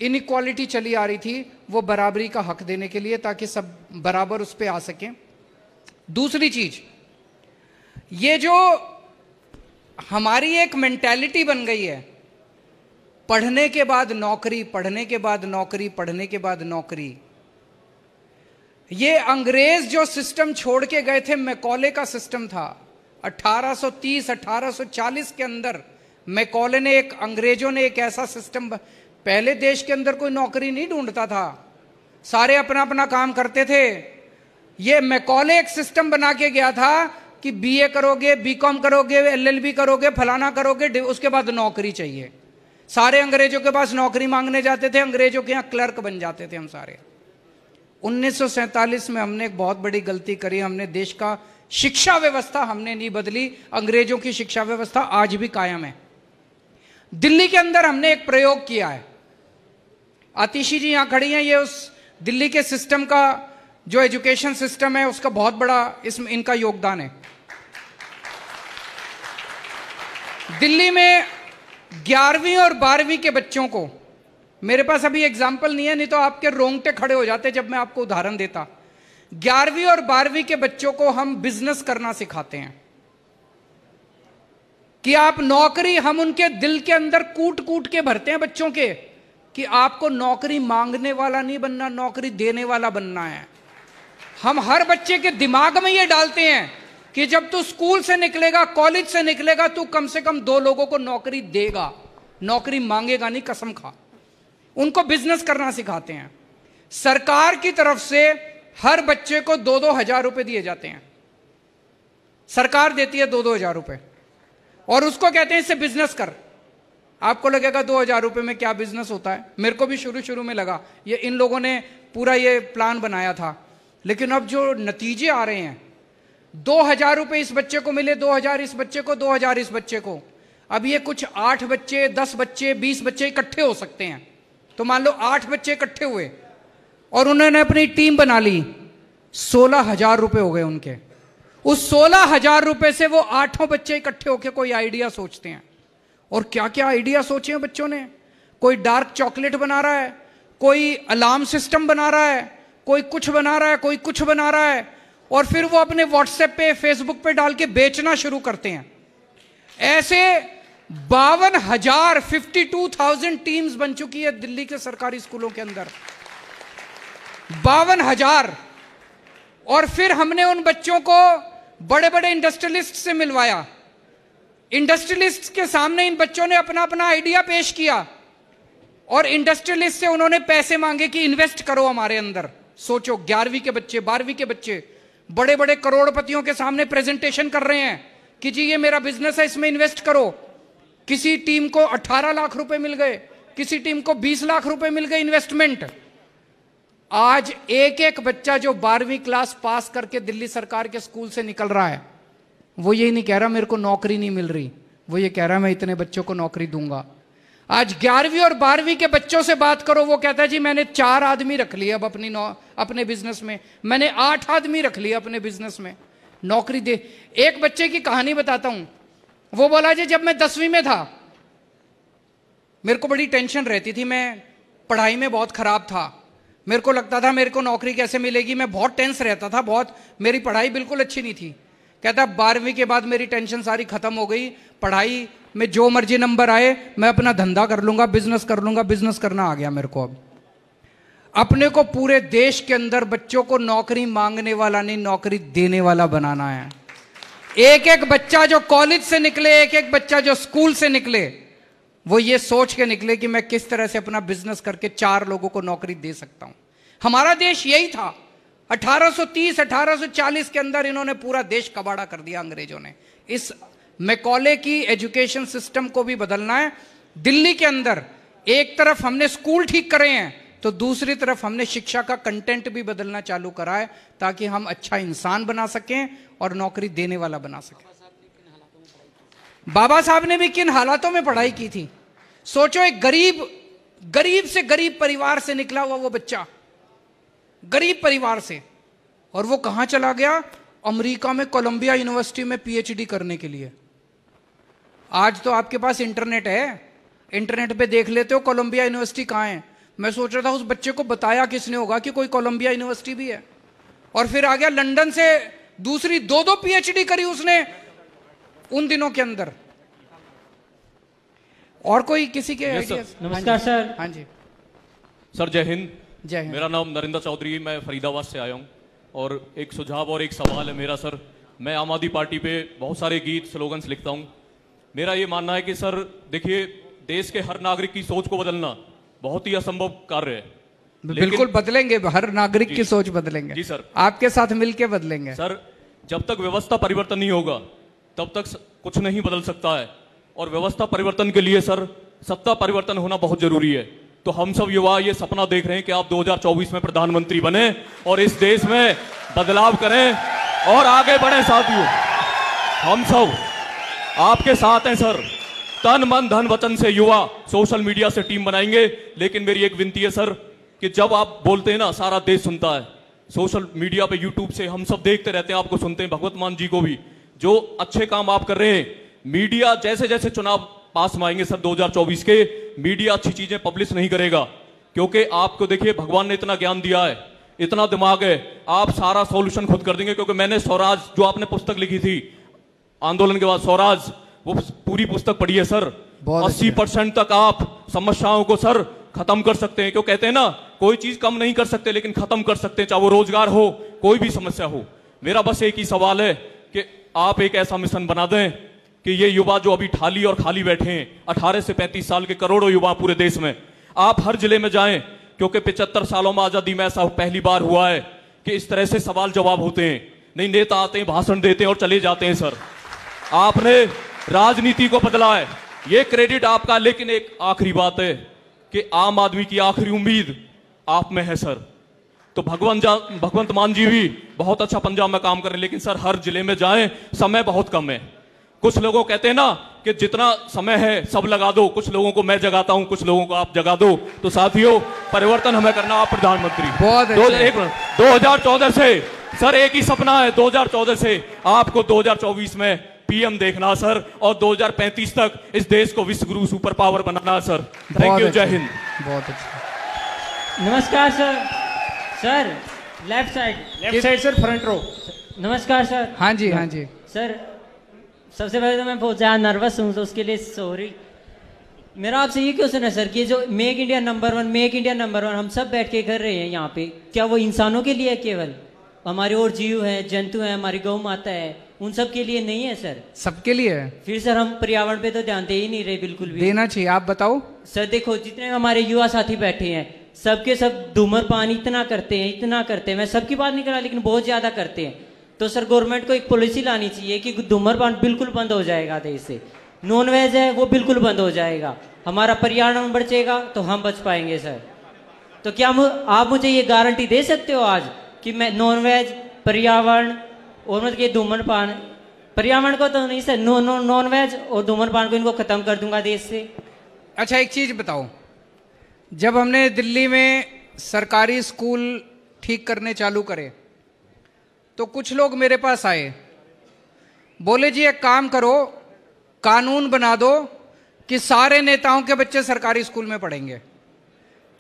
Speaker 1: इनइक्वालिटी चली आ रही थी वो बराबरी का हक देने के लिए, ताकि सब बराबर उस पे आ सकें। दूसरी चीज, ये जो हमारी एक मेंटालिटी बन गई है, पढ़ने के बाद नौकरी, पढ़ने के बाद नौकरी, पढ़ने के बाद नौकरी, ये अंग्रेज जो सिस्टम छोड़ के गए थे, मैकॉले का सिस्टम था 1830-1840 के अंदर। मैकॉले ने अंग्रेजों ने एक ऐसा सिस्टम, पहले देश के अंदर कोई नौकरी नहीं ढूंढता था, सारे अपना अपना काम करते थे। ये मैकॉले एक सिस्टम बना के गया था कि बीए करोगे, बीकॉम करोगे, एलएलबी करोगे, फलाना करोगे, उसके बाद नौकरी चाहिए। सारे अंग्रेजों के पास नौकरी मांगने जाते थे, अंग्रेजों के यहाँ क्लर्क बन जाते थे हम सारे। 1947 में हमने एक बहुत बड़ी गलती करी, हमने देश का शिक्षा व्यवस्था हमने नहीं बदली, अंग्रेजों की शिक्षा व्यवस्था आज भी कायम है। दिल्ली के अंदर हमने एक प्रयोग किया है, आतिशी जी यहां खड़ी हैं, ये उस दिल्ली के सिस्टम का जो एजुकेशन सिस्टम है उसका बहुत बड़ा इसमें इनका योगदान है। दिल्ली में 11वीं और 12वीं के बच्चों को, मेरे पास अभी एग्जाम्पल नहीं है, नहीं तो आपके रोंगटे खड़े हो जाते जब मैं आपको उदाहरण देता। 11वीं और 12वीं के बच्चों को हम बिजनेस करना सिखाते हैं कि आप नौकरी, हम उनके दिल के अंदर कूट कूट के भरते हैं बच्चों के कि आपको नौकरी मांगने वाला नहीं बनना, नौकरी देने वाला बनना है। हम हर बच्चे के दिमाग में ये डालते हैं कि जब तू स्कूल से निकलेगा, कॉलेज से निकलेगा, तू कम से कम 2 लोगों को नौकरी देगा, नौकरी मांगेगा नहीं, कसम खा। उनको बिजनेस करना सिखाते हैं। सरकार की तरफ से हर बच्चे को 2-2 हजार रुपए दिए जाते हैं, सरकार देती है 2-2 हजार रुपए, और उसको कहते हैं इससे बिजनेस कर। आपको लगेगा 2 हजार रुपए में क्या बिजनेस होता है, मेरे को भी शुरू में लगा, ये इन लोगों ने पूरा ये प्लान बनाया था, लेकिन अब जो नतीजे आ रहे हैं, 2 हजार रुपए इस बच्चे को मिले, 2 हजार इस बच्चे को, 2 हजार इस बच्चे को। अब ये कुछ 8 बच्चे, 10 बच्चे, 20 बच्चे इकट्ठे हो सकते हैं। तो मान लो 8 बच्चे इकट्ठे हुए और उन्होंने अपनी टीम बना ली, 16 हजार रुपए हो गए उनके। उस 16 हजार रुपए से वो 8 बच्चे इकट्ठे होकर कोई आइडिया सोचते हैं, और क्या क्या आइडिया सोचे हैं बच्चों ने। कोई डार्क चॉकलेट बना रहा है, कोई अलार्म सिस्टम बना रहा है, कोई कुछ बना रहा है, कोई कुछ बना रहा है, और फिर वो अपने व्हाट्सएप पे, फेसबुक पे डाल के बेचना शुरू करते हैं। ऐसे 52,000 टीम्स बन चुकी है दिल्ली के सरकारी स्कूलों के अंदर, 52,000। और फिर हमने उन बच्चों को बड़े बड़े इंडस्ट्रियलिस्ट से मिलवाया, इंडस्ट्रियलिस्ट के सामने इन बच्चों ने अपना अपना आइडिया पेश किया, और इंडस्ट्रियलिस्ट से उन्होंने पैसे मांगे कि इन्वेस्ट करो हमारे अंदर। सोचो, 11वीं के बच्चे, 12वीं के बच्चे बड़े बड़े करोड़पतियों के सामने प्रेजेंटेशन कर रहे हैं कि जी ये मेरा बिजनेस है, इसमें इन्वेस्ट करो। किसी टीम को 18 लाख रुपए मिल गए, किसी टीम को 20 लाख रुपए मिल गए इन्वेस्टमेंट। आज एक एक बच्चा जो 12वीं क्लास पास करके दिल्ली सरकार के स्कूल से निकल रहा है, वो ये नहीं कह रहा मेरे को नौकरी नहीं मिल रही, वो ये कह रहा मैं इतने बच्चों को नौकरी दूंगा। आज 11वीं और 12वीं के बच्चों से बात करो, वो कहता है जी मैंने 4 आदमी रख लिए अब अपने बिजनेस में, मैंने 8 आदमी रख लिए अपने बिजनेस में, नौकरी दे। एक बच्चे की कहानी बताता हूं। वो बोला जी जब मैं 10वीं में था मेरे को बड़ी टेंशन रहती थी, मैं पढ़ाई में बहुत खराब था, मेरे को लगता था मेरे को नौकरी कैसे मिलेगी, मैं बहुत टेंस रहता था, बहुत मेरी पढ़ाई बिल्कुल अच्छी नहीं थी। कहता 12वीं के बाद मेरी टेंशन सारी खत्म हो गई, पढ़ाई में जो मर्जी नंबर आए मैं अपना धंधा कर लूंगा, बिजनेस कर लूंगा, बिजनेस करना आ गया मेरे को। अब अपने को पूरे देश के अंदर बच्चों को नौकरी मांगने वाला नहीं, नौकरी देने वाला बनाना है। एक एक बच्चा जो कॉलेज से निकले, एक एक बच्चा जो स्कूल से निकले, वो ये सोच के निकले कि मैं किस तरह से अपना बिजनेस करके 4 लोगों को नौकरी दे सकता हूं। हमारा देश यही था। 1830 1840 के अंदर इन्होंने पूरा देश कबाड़ा कर दिया अंग्रेजों ने। इस मैकॉले की एजुकेशन सिस्टम को भी बदलना है। दिल्ली के अंदर एक तरफ हमने स्कूल ठीक करे हैं तो दूसरी तरफ हमने शिक्षा का कंटेंट भी बदलना चालू करा है ताकि हम अच्छा इंसान बना सकें और नौकरी देने वाला बना सकें। बाबा साहब ने भी किन हालातों में पढ़ाई की थी। सोचो, एक गरीब से गरीब परिवार से निकला हुआ वो बच्चा, गरीब परिवार से, और वो कहां चला गया? अमेरिका में कोलंबिया यूनिवर्सिटी में पीएचडी करने के लिए। आज तो आपके पास इंटरनेट है, इंटरनेट पे देख लेते हो कोलंबिया यूनिवर्सिटी कहां है। मैं सोच रहा था उस बच्चे को बताया किसने होगा कि कोई कोलंबिया यूनिवर्सिटी भी है, और फिर आ गया लंदन से दूसरी 2-2 पीएचडी करी उसने उन दिनों के अंदर। और कोई किसी के आइडियाज?
Speaker 12: नमस्कार सर।
Speaker 1: हाँ जी
Speaker 12: सर, जय हिंद।
Speaker 1: जय हिंद।
Speaker 12: मेरा नाम नरेंद्र चौधरी, मैं फरीदाबाद से आया हूँ और एक सुझाव और एक सवाल है मेरा। सर, मैं आम आदमी पार्टी पे बहुत सारे गीत स्लोगन्स लिखता हूँ। मेरा ये मानना है कि सर देखिए, देश के हर नागरिक की सोच को बदलना बहुत ही असंभव कार्य है।
Speaker 1: बिल्कुल बदलेंगे, हर नागरिक की सोच बदलेंगे
Speaker 12: जी सर,
Speaker 1: आपके साथ मिलके बदलेंगे।
Speaker 12: सर, जब तक व्यवस्था परिवर्तन नहीं होगा तब तक कुछ नहीं बदल सकता है, और व्यवस्था परिवर्तन के लिए सर सत्ता परिवर्तन होना बहुत जरूरी है। तो हम सब युवा ये सपना देख रहे हैं कि आप 2024 में प्रधानमंत्री बने और इस देश में बदलाव करें और आगे बढ़े। साथियों, हम सब आपके साथ हैं सर। तन मन धन वचन से युवा सोशल मीडिया से टीम बनाएंगे। लेकिन मेरी एक विनती है सर कि जब आप बोलते हैं ना, सारा देश सुनता है। सोशल मीडिया पे यूट्यूब से हम सब देखते रहते हैं, आपको सुनते हैं, भगवत मान जी को भी, जो अच्छे काम आप कर रहे हैं। मीडिया जैसे जैसे चुनाव पास में आएंगे सर 2024 के, मीडिया अच्छी चीजें पब्लिश नहीं करेगा, क्योंकि आपको देखिए भगवान ने इतना ज्ञान दिया है, इतना दिमाग है, आप सारा सॉल्यूशन खुद कर देंगे। क्योंकि मैंने स्वराज, जो आपने पुस्तक लिखी थी आंदोलन के बाद, स्वराज, वो पूरी पुस्तक पढ़ी है सर। 80% तक आप समस्याओं को सर खत्म कर सकते हैं। क्यों कहते हैं ना, कोई चीज कम नहीं कर सकते लेकिन खत्म कर सकते हैं, चाहे वो रोजगार हो, कोई भी समस्या हो। मेरा बस एक ही सवाल है कि आप एक ऐसा मिशन बना दें कि ये युवा जो अभी ठाली और खाली बैठे हैं, 18 से 35 साल के करोड़ों युवा पूरे देश में, आप हर जिले में जाएं, क्योंकि 75 सालों में आजादी में ऐसा पहली बार हुआ है कि इस तरह से सवाल जवाब होते हैं। नहीं, नेता आते हैं, भाषण देते हैं और चले जाते हैं। सर, आपने राजनीति को बदला है, ये क्रेडिट आपका। लेकिन एक आखिरी बात है कि आम आदमी की आखिरी उम्मीद आप में है सर। तो भगवंत मान जी भी बहुत अच्छा पंजाब में काम कर रहे हैं, लेकिन सर हर जिले में जाएं, समय बहुत कम है। कुछ लोगों कहते हैं ना कि जितना समय है सब लगा दो, कुछ लोगों को मैं जगाता हूं, कुछ लोगों को आप जगा दो। तो साथियों, परिवर्तन हमें करना। आप प्रधानमंत्री 2014 से सर एक ही सपना है, 2014 से आपको 2024 में पीएम देखना सर, और 2035 तक इस देश को विश्व गुरु सुपर पावर बनाना सर। थैंक यू, जय हिंद।
Speaker 1: बहुत अच्छा।
Speaker 13: नमस्कार sir. Sir left side
Speaker 1: sir, front row.
Speaker 13: नमस्कार सर।
Speaker 1: हाँ जी, हाँ जी
Speaker 13: सर। सबसे पहले तो मैं बहुत ज़्यादा नर्वस हूँ, तो उसके लिए सॉरी। मेरा आपसे ये क्वेश्चन है सर कि जो make India number 1, make India number 1 हम सब बैठ के कर रहे हैं यहाँ पे, क्या वो इंसानों के लिए है केवल? हमारे और जीव हैं, जंतु हैं, हमारी गौ माता है, उन सब के लिए नहीं है सर?
Speaker 1: सबके लिए है।
Speaker 13: फिर सर हम पर्यावरण पे तो ध्यान दे ही नहीं रहे बिल्कुल भी।
Speaker 1: देना चाहिए, आप बताओ
Speaker 13: सर। देखो जितने हमारे युवा साथी बैठे हैं, सबके सब धूम्रपान इतना करते हैं, मैं सबकी बात नहीं कर रहा लेकिन बहुत ज्यादा करते हैं। तो सर गवर्नमेंट को एक पॉलिसी लानी चाहिए कि धूम्रपान बिल्कुल बंद हो जाएगा देश से। नॉन वेज है वो बिल्कुल बंद हो जाएगा, हमारा पर्यावरण बचेगा तो हम बच पाएंगे सर। तो क्या आप मुझे ये गारंटी दे सकते हो आज कि मैं नॉन वेज, पर्यावरण और मतलब ये धूम्रपान, पर्यावरण को तो नहीं सर, नॉन वेज और धूम्रपान को इनको खत्म कर दूंगा देश से?
Speaker 1: अच्छा एक चीज बताओ, जब हमने दिल्ली में सरकारी स्कूल ठीक करने चालू करे तो कुछ लोग मेरे पास आए, बोले जी एक काम करो, कानून बना दो कि सारे नेताओं के बच्चे सरकारी स्कूल में पढ़ेंगे,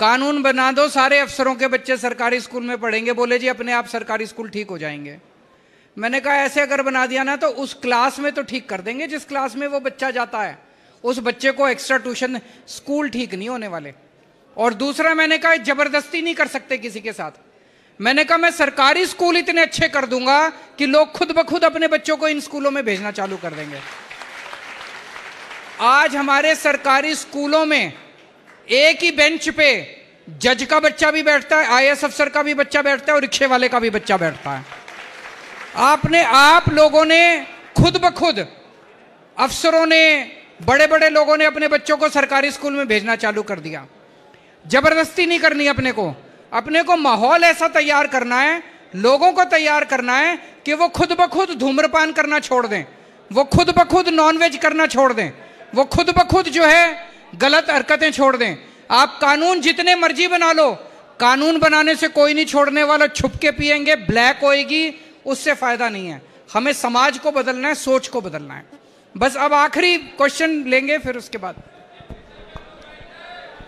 Speaker 1: कानून बना दो सारे अफसरों के बच्चे सरकारी स्कूल में पढ़ेंगे, बोले जी अपने आप सरकारी स्कूल ठीक हो जाएंगे। मैंने कहा ऐसे अगर बना दिया ना तो उस क्लास में तो ठीक कर देंगे जिस क्लास में वो बच्चा जाता है, उस बच्चे को एक्स्ट्रा ट्यूशन, स्कूल ठीक नहीं होने वाले। और दूसरा मैंने कहा जबरदस्ती नहीं कर सकते किसी के साथ। मैंने कहा मैं सरकारी स्कूल इतने अच्छे कर दूंगा कि लोग खुद ब खुद अपने बच्चों को इन स्कूलों में भेजना चालू कर देंगे। आज हमारे सरकारी स्कूलों में एक ही बेंच पे जज का बच्चा भी बैठता है, आईएएस अफसर का भी बच्चा बैठता है और रिक्शे वाले का भी बच्चा बैठता है। आप लोगों ने खुद ब खुद, अफसरों ने, बड़े बड़े लोगों ने अपने बच्चों को सरकारी स्कूल में भेजना चालू कर दिया। जबरदस्ती नहीं करनी अपने को माहौल ऐसा तैयार करना है, लोगों को तैयार करना है कि वो खुद ब खुद धूम्रपान करना छोड़ दें, वो खुद ब खुद नॉनवेज करना छोड़ दें, वो खुद ब खुद जो है गलत हरकतें छोड़ दें। आप कानून जितने मर्जी बना लो, कानून बनाने से कोई नहीं छोड़ने वाला। छुप के पिएंगे, ब्लैक होएगी, उससे फायदा नहीं है। हमें समाज को बदलना है, सोच को बदलना है। बस अब आखिरी क्वेश्चन लेंगे फिर उसके बाद।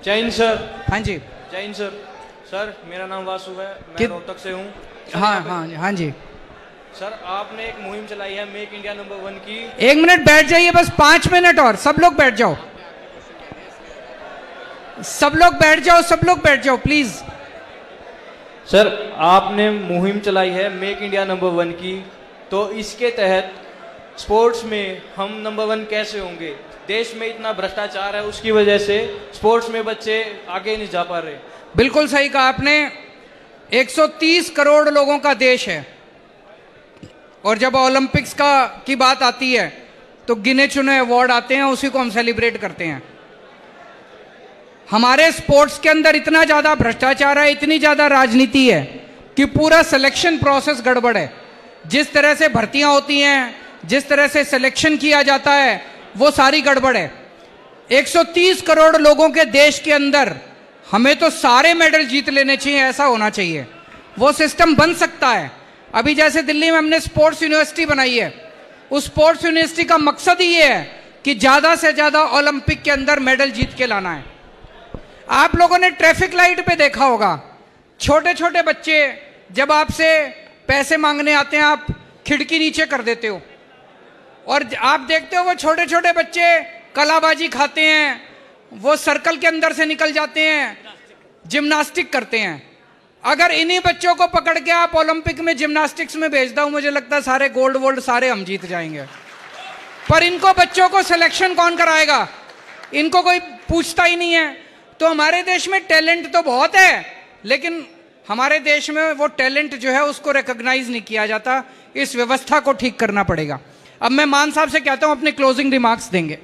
Speaker 14: जय हिंद सर।
Speaker 1: हाँ जी
Speaker 14: जय हिंद सर। सर मेरा नाम वासु है, मैं रोहतक से हूँ।
Speaker 1: हाँ जी
Speaker 14: सर आपने एक मुहिम चलाई है मेक इंडिया नंबर 1 की।
Speaker 1: 1 मिनट बैठ जाइए, बस 5 मिनट और, सब लोग बैठ जाओ, सब लोग बैठ जाओ, सब लोग बैठ जाओ प्लीज।
Speaker 14: सर आपने मुहिम चलाई है मेक इंडिया नंबर 1 की, तो इसके तहत स्पोर्ट्स में हम नंबर 1 कैसे होंगे? देश में इतना भ्रष्टाचार है, उसकी वजह से स्पोर्ट्स में बच्चे आगे नहीं जा पा रहे।
Speaker 1: बिल्कुल सही कहा आपने। 130 करोड़ लोगों का देश है और जब ओलंपिक्स की बात आती है तो गिने चुने अवार्ड आते हैं, उसी को हम सेलिब्रेट करते हैं। हमारे स्पोर्ट्स के अंदर इतना ज्यादा भ्रष्टाचार है, इतनी ज्यादा राजनीति है कि पूरा सिलेक्शन प्रोसेस गड़बड़ है। जिस तरह से भर्तियां होती हैं, जिस तरह से सिलेक्शन किया जाता है, वो सारी गड़बड़ है। 130 करोड़ लोगों के देश के अंदर हमें तो सारे मेडल जीत लेने चाहिए, ऐसा होना चाहिए। वो सिस्टम बन सकता है। अभी जैसे दिल्ली में हमने स्पोर्ट्स यूनिवर्सिटी बनाई है, उस स्पोर्ट्स यूनिवर्सिटी का मकसद ही ये है कि ज्यादा से ज्यादा ओलंपिक के अंदर मेडल जीत के लाना है। आप लोगों ने ट्रैफिक लाइट पे देखा होगा, छोटे छोटे बच्चे जब आपसे पैसे मांगने आते हैं, आप खिड़की नीचे कर देते हो और आप देखते हो वो छोटे छोटे बच्चे कलाबाजी खाते हैं, वो सर्कल के अंदर से निकल जाते हैं, जिम्नास्टिक करते हैं। अगर इन्हीं बच्चों को पकड़ के आप ओलंपिक में जिम्नास्टिक्स में भेज दो, मुझे लगता है सारे गोल्ड वोल्ड सारे हम जीत जाएंगे। पर इनको बच्चों को सिलेक्शन कौन कराएगा? इनको कोई पूछता ही नहीं है। तो हमारे देश में टैलेंट तो बहुत है, लेकिन हमारे देश में वो टैलेंट जो है उसको रिकॉग्नाइज नहीं किया जाता। इस व्यवस्था को ठीक करना पड़ेगा। अब मैं मान साहब से कहता हूं अपने क्लोजिंग रिमार्क्स देंगे।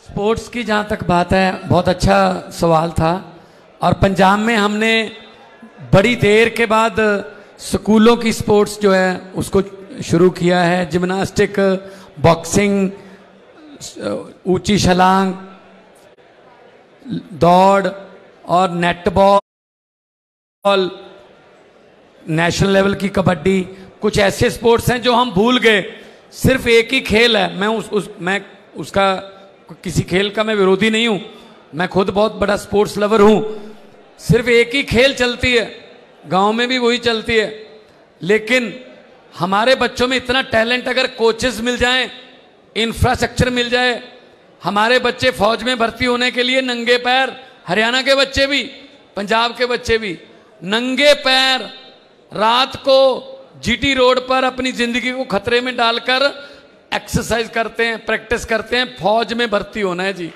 Speaker 4: स्पोर्ट्स की जहाँ तक बात है, बहुत अच्छा सवाल था। और पंजाब में हमने बड़ी देर के बाद स्कूलों की स्पोर्ट्स जो है उसको शुरू किया है। जिम्नास्टिक, बॉक्सिंग, ऊंची छलांग, दौड़ और नेटबॉल, नेशनल लेवल की कबड्डी, कुछ ऐसे स्पोर्ट्स हैं जो हम भूल गए। सिर्फ एक ही खेल है, मैं उसका किसी खेल का मैं विरोधी नहीं हूं, मैं खुद बहुत बड़ा स्पोर्ट्स लवर हूं। सिर्फ एक ही खेल चलती है, गांव में भी वही चलती है। लेकिन हमारे बच्चों में इतना टैलेंट, अगर कोचेस मिल जाएं, इंफ्रास्ट्रक्चर मिल जाए, हमारे बच्चे फौज में भर्ती होने के लिए नंगे पैर, हरियाणा के बच्चे भी, पंजाब के बच्चे भी नंगे पैर रात को जीटी रोड पर अपनी जिंदगी को खतरे में डालकर एक्सरसाइज करते हैं, प्रैक्टिस करते हैं, फौज में भर्ती होना है जी।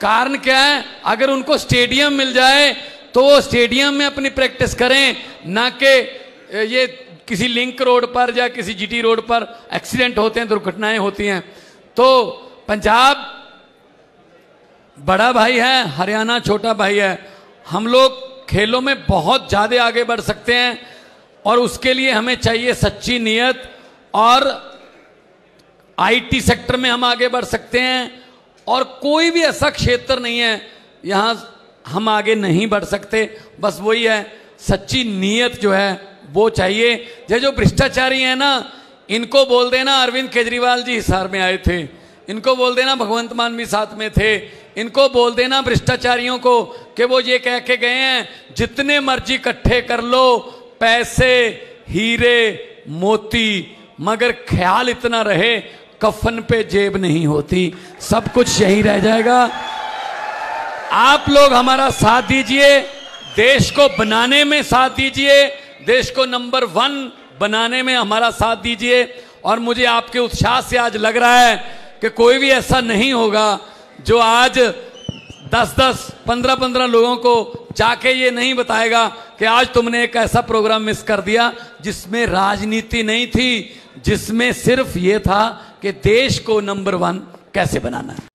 Speaker 4: कारण क्या है? अगर उनको स्टेडियम मिल जाए तो वो स्टेडियम में अपनी प्रैक्टिस करें, ना कि ये किसी लिंक रोड पर या किसी जीटी रोड पर एक्सीडेंट होते हैं, दुर्घटनाएं होती हैं। तो पंजाब बड़ा भाई है, हरियाणा छोटा भाई है। हम लोग खेलों में बहुत ज्यादा आगे बढ़ सकते हैं और उसके लिए हमें चाहिए सच्ची नीयत। और आईटी सेक्टर में हम आगे बढ़ सकते हैं और कोई भी ऐसा क्षेत्र नहीं है यहां हम आगे नहीं बढ़ सकते। बस वही है, सच्ची नीयत जो है वो चाहिए। ये जो भ्रष्टाचारी है ना, इनको बोल देना अरविंद केजरीवाल जी हिसार में आए थे, इनको बोल देना भगवंत मान भी साथ में थे, इनको बोल देना भ्रष्टाचारियों को कि वो ये कह के गए हैं जितने मर्जी इकट्ठे कर लो पैसे, हीरे, मोती, मगर ख्याल इतना रहे कफन पे जेब नहीं होती, सब कुछ यही रह जाएगा। आप लोग हमारा साथ दीजिए, देश को बनाने में साथ दीजिए, देश को नंबर 1 बनाने में हमारा साथ दीजिए। और मुझे आपके उत्साह से आज लग रहा है कि कोई भी ऐसा नहीं होगा जो आज 10-10, 15-15 लोगों को जाके ये नहीं बताएगा कि आज तुमने एक ऐसा प्रोग्राम मिस कर दिया जिसमें राजनीति नहीं थी, जिसमें सिर्फ ये था कि देश को नंबर 1 कैसे बनाना है।